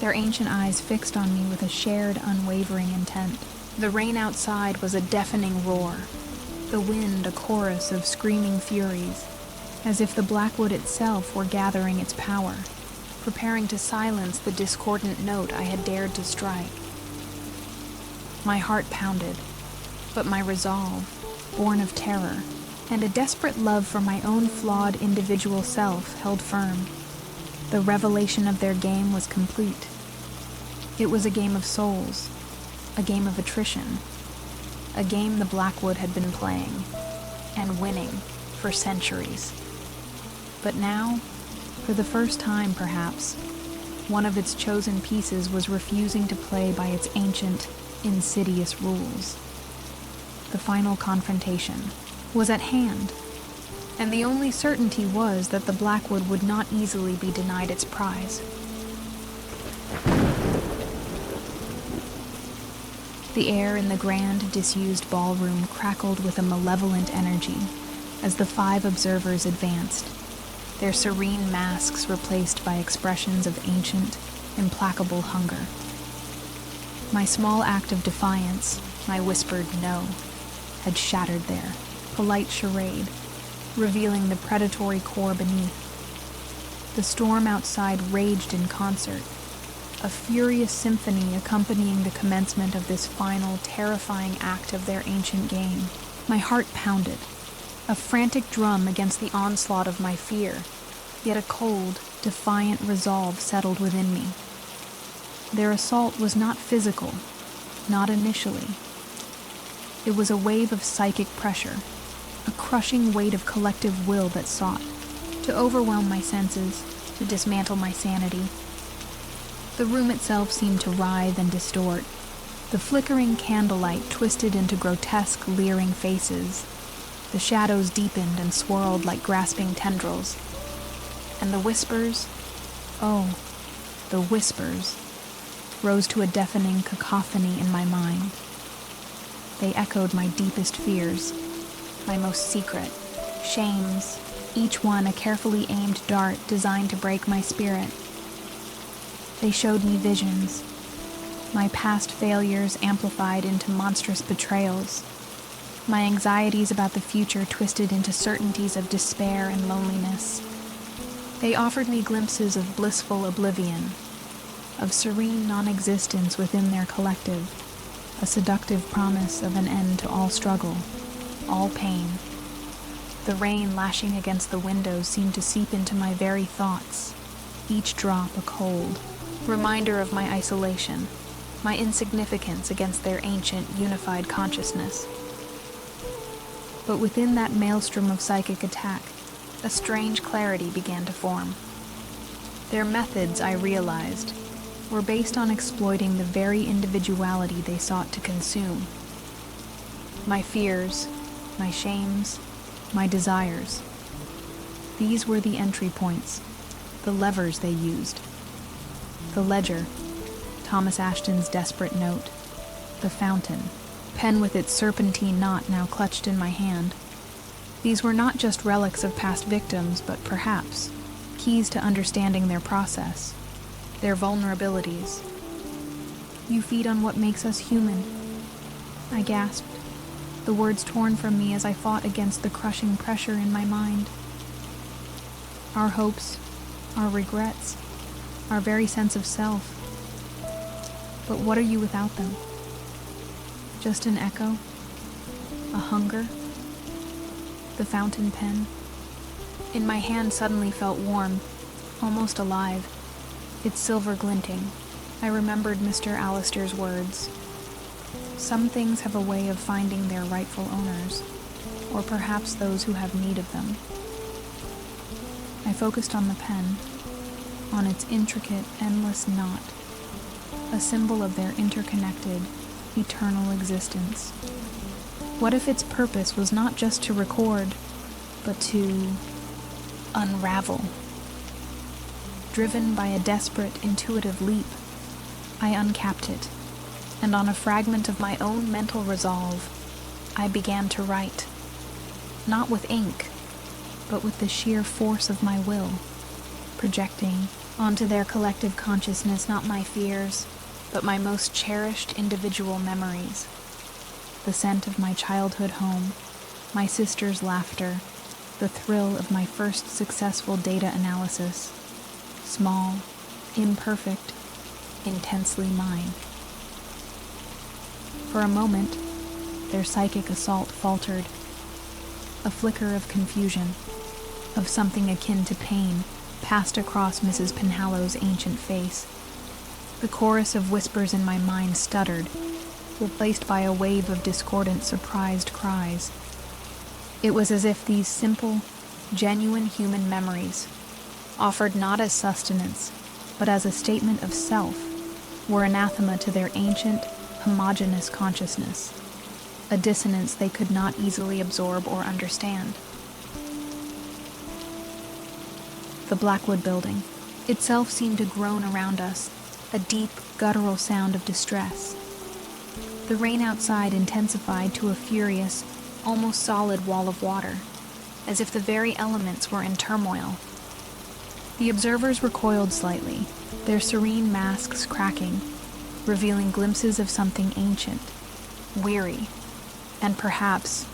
A: their ancient eyes fixed on me with a shared, unwavering intent. The rain outside was a deafening roar, the wind a chorus of screaming furies, as if the Blackwood itself were gathering its power, preparing to silence the discordant note I had dared to strike. My heart pounded, but my resolve, born of terror, and a desperate love for my own flawed individual self held firm. The revelation of their game was complete. It was a game of souls, a game of attrition, a game the Blackwood had been playing, and winning, for centuries. But now, for the first time perhaps, one of its chosen pieces was refusing to play by its ancient, insidious rules. The final confrontation was at hand, and the only certainty was that the Blackwood would not easily be denied its prize. The air in the grand, disused ballroom crackled with a malevolent energy as the 5 observers advanced, their serene masks replaced by expressions of ancient, implacable hunger. My small act of defiance, my whispered no, had shattered their polite charade, revealing the predatory core beneath. The storm outside raged in concert, a furious symphony accompanying the commencement of this final, terrifying act of their ancient game. My heart pounded, a frantic drum against the onslaught of my fear, yet a cold, defiant resolve settled within me. Their assault was not physical, not initially. It was a wave of psychic pressure, a crushing weight of collective will that sought to overwhelm my senses, to dismantle my sanity. The room itself seemed to writhe and distort. The flickering candlelight twisted into grotesque, leering faces. The shadows deepened and swirled like grasping tendrils. And the whispers, oh, the whispers, rose to a deafening cacophony in my mind. They echoed my deepest fears, my most secret shames, each one a carefully aimed dart designed to break my spirit. They showed me visions, my past failures amplified into monstrous betrayals, my anxieties about the future twisted into certainties of despair and loneliness. They offered me glimpses of blissful oblivion, of serene non-existence within their collective, a seductive promise of an end to all struggle, all pain. The rain lashing against the windows seemed to seep into my very thoughts, each drop a cold reminder of my isolation, my insignificance against their ancient, unified consciousness. But within that maelstrom of psychic attack, a strange clarity began to form. Their methods, I realized, were based on exploiting the very individuality they sought to consume. My fears, my shames, my desires. These were the entry points, the levers they used. The ledger, Thomas Ashton's desperate note, the fountain, pen with its serpentine knot now clutched in my hand. These were not just relics of past victims, but perhaps keys to understanding their process, their vulnerabilities. You feed on what makes us human, I gasped, the words torn from me as I fought against the crushing pressure in my mind. Our hopes, our regrets, our very sense of self. But what are you without them? Just an echo? A hunger? The fountain pen? In my hand suddenly felt warm, almost alive, its silver glinting. I remembered Mr. Allister's words. Some things have a way of finding their rightful owners, or perhaps those who have need of them. I focused on the pen, on its intricate, endless knot, a symbol of their interconnected, eternal existence. What if its purpose was not just to record, but to unravel? Driven by a desperate, intuitive leap, I uncapped it, and on a fragment of my own mental resolve, I began to write, not with ink, but with the sheer force of my will, projecting onto their collective consciousness not my fears, but my most cherished individual memories. The scent of my childhood home, my sister's laughter, the thrill of my first successful data analysis. Small, imperfect, intensely mine. For a moment, their psychic assault faltered. A flicker of confusion, of something akin to pain, passed across Mrs. Penhallow's ancient face. The chorus of whispers in my mind stuttered, replaced by a wave of discordant, surprised cries. It was as if these simple, genuine human memories, offered not as sustenance, but as a statement of self, were anathema to their ancient, homogeneous consciousness, a dissonance they could not easily absorb or understand. The Blackwood building itself seemed to groan around us, a deep, guttural sound of distress. The rain outside intensified to a furious, almost solid wall of water, as if the very elements were in turmoil. The observers recoiled slightly, their serene masks cracking, revealing glimpses of something ancient, weary, and perhaps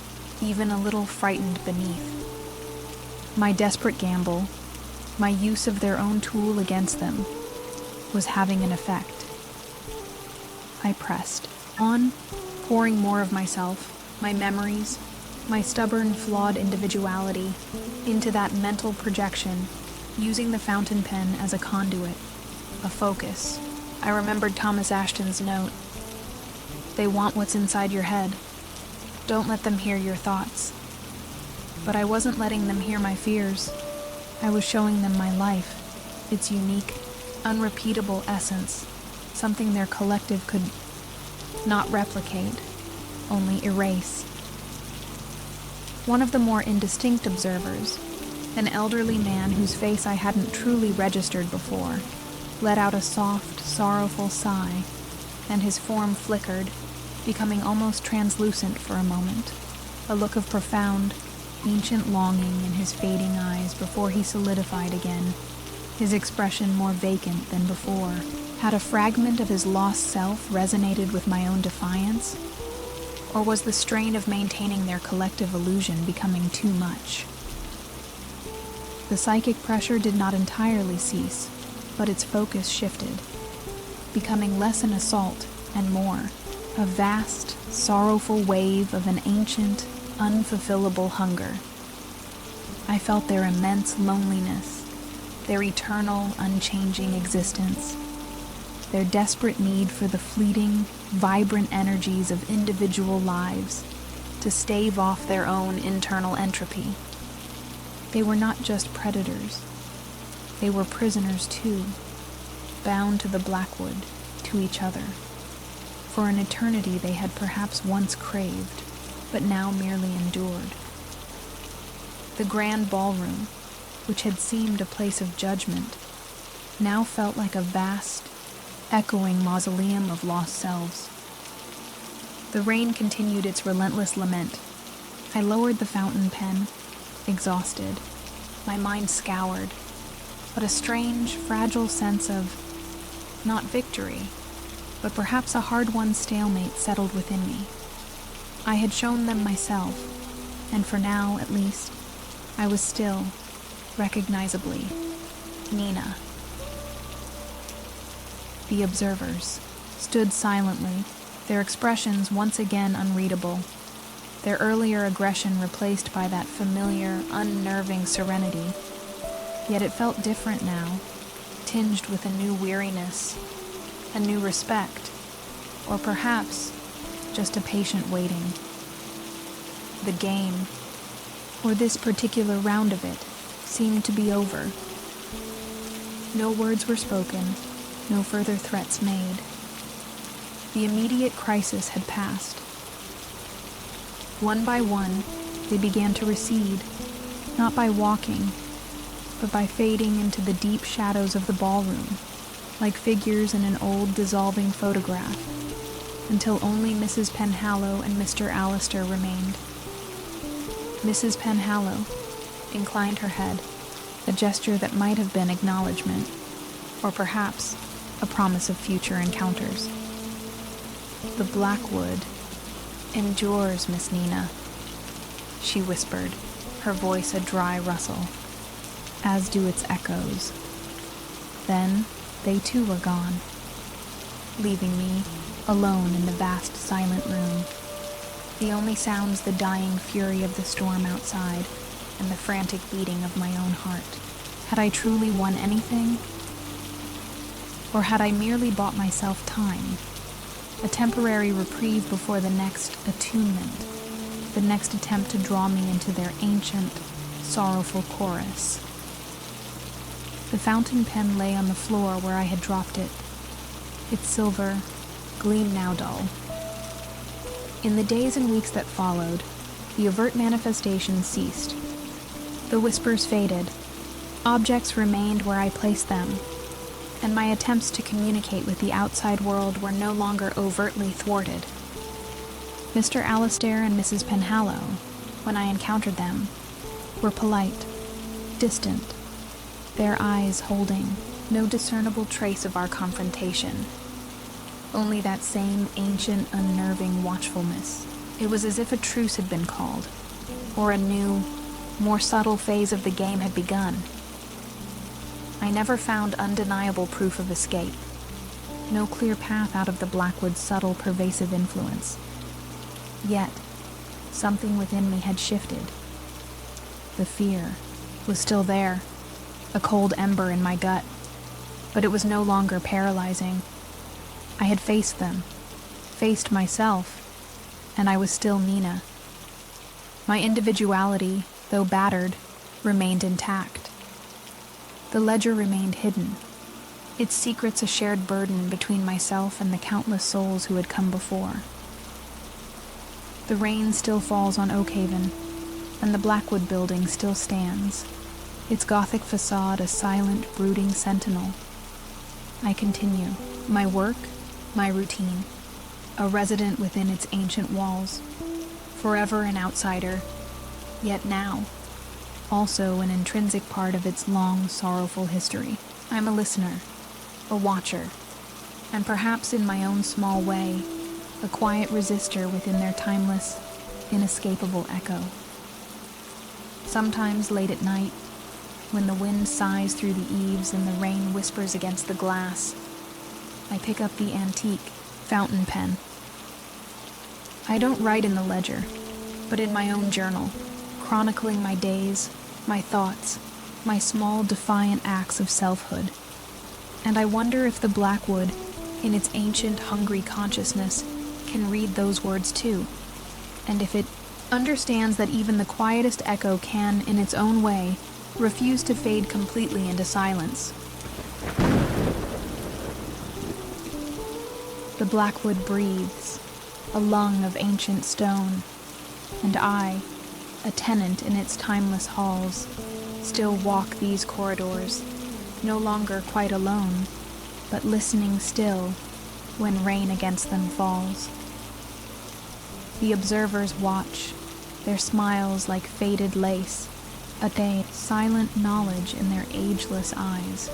A: even a little frightened beneath. My desperate gamble, my use of their own tool against them, was having an effect. I pressed on, pouring more of myself, my memories, my stubborn, flawed individuality, into that mental projection, using the fountain pen as a conduit, a focus. I remembered Thomas Ashton's note. They want what's inside your head. Don't let them hear your thoughts. But I wasn't letting them hear my fears. I was showing them my life, its unique, unrepeatable essence, something their collective could not replicate, only erase. One of the more indistinct observers, an elderly man whose face I hadn't truly registered before, let out a soft, sorrowful sigh, and his form flickered, becoming almost translucent for a moment, a look of profound, ancient longing in his fading eyes before he solidified again, his expression more vacant than before. Had a fragment of his lost self resonated with my own defiance? Or was the strain of maintaining their collective illusion becoming too much? The psychic pressure did not entirely cease, but its focus shifted, becoming less an assault and more a vast, sorrowful wave of an ancient, unfulfillable hunger. I felt their immense loneliness, their eternal, unchanging existence, their desperate need for the fleeting, vibrant energies of individual lives to stave off their own internal entropy. They were not just predators. They were prisoners too, bound to the Blackwood, to each other. For an eternity they had perhaps once craved, but now merely endured. The grand ballroom, which had seemed a place of judgment, now felt like a vast, echoing mausoleum of lost selves. The rain continued its relentless lament. I lowered the fountain pen, exhausted, my mind scoured, but a strange, fragile sense of, not victory, but perhaps a hard-won stalemate settled within me. I had shown them myself, and for now, at least, I was still, recognizably, Nina. The observers stood silently, their expressions once again unreadable, their earlier aggression replaced by that familiar, unnerving serenity. Yet it felt different now, tinged with a new weariness, a new respect, or perhaps just a patient waiting. The game, or this particular round of it, seemed to be over. No words were spoken, no further threats made. The immediate crisis had passed. One by one, they began to recede, not by walking, but by fading into the deep shadows of the ballroom, like figures in an old dissolving photograph, until only Mrs. Penhallow and Mr. Allister remained. Mrs. Penhallow inclined her head, a gesture that might have been acknowledgement, or perhaps a promise of future encounters. The Blackwood endures, Miss Nina, she whispered, her voice a dry rustle, as do its echoes. Then they too were gone, leaving me alone in the vast silent room. The only sounds the dying fury of the storm outside and the frantic beating of my own heart. Had I truly won anything? Or had I merely bought myself time? A temporary reprieve before the next attunement, the next attempt to draw me into their ancient, sorrowful chorus. The fountain pen lay on the floor where I had dropped it. Its silver gleamed now dull. In the days and weeks that followed, the overt manifestations ceased. The whispers faded. Objects remained where I placed them, and my attempts to communicate with the outside world were no longer overtly thwarted. Mr. Alistair and Mrs. Penhallow, when I encountered them, were polite, distant, their eyes holding no discernible trace of our confrontation, only that same ancient, unnerving watchfulness. It was as if a truce had been called, or a new, more subtle phase of the game had begun. I never found undeniable proof of escape, no clear path out of the Blackwood's subtle, pervasive influence. Yet, something within me had shifted. The fear was still there, a cold ember in my gut, but it was no longer paralyzing. I had faced them, faced myself, and I was still Nina. My individuality, though battered, remained intact. The ledger remained hidden, its secrets a shared burden between myself and the countless souls who had come before. The rain still falls on Oakhaven, and the Blackwood building still stands, its Gothic facade a silent, brooding sentinel. I continue, my work, my routine, a resident within its ancient walls, forever an outsider, yet now, also an intrinsic part of its long, sorrowful history. I'm a listener, a watcher, and perhaps in my own small way, a quiet resistor within their timeless, inescapable echo. Sometimes late at night, when the wind sighs through the eaves and the rain whispers against the glass, I pick up the antique fountain pen. I don't write in the ledger, but in my own journal, chronicling my days, my thoughts, my small defiant acts of selfhood. And I wonder if the Blackwood, in its ancient, hungry consciousness, can read those words too, and if it understands that even the quietest echo can, in its own way, refuse to fade completely into silence. The Blackwood breathes, a lung of ancient stone, and I, a tenant in its timeless halls, still walk these corridors, no longer quite alone, but listening still when rain against them falls. The observers watch, their smiles like faded lace, a silent knowledge in their ageless eyes.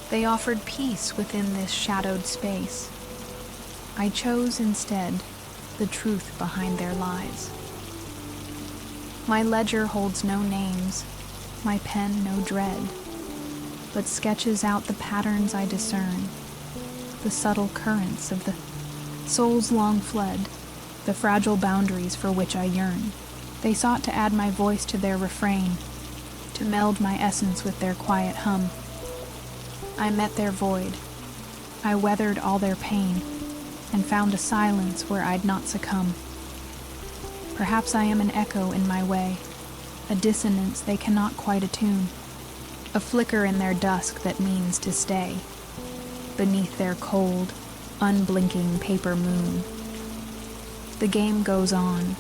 A: They offered peace within this shadowed space. I chose instead the truth behind their lies. My ledger holds no names, my pen no dread, but sketches out the patterns I discern, the subtle currents of the souls long fled, the fragile boundaries for which I yearn. They sought to add my voice to their refrain, to meld my essence with their quiet hum. I met their void. I weathered all their pain, and found a silence where I'd not succumb. Perhaps I am an echo in my way, a dissonance they cannot quite attune, a flicker in their dusk that means to stay, beneath their cold, unblinking paper moon. The game goes on,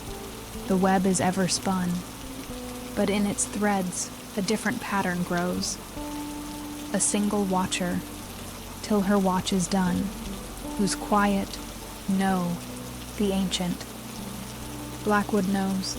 A: the web is ever spun, but in its threads a different pattern grows. A single watcher, till her watch is done, whose quiet, know, the ancient. Blackwood knows.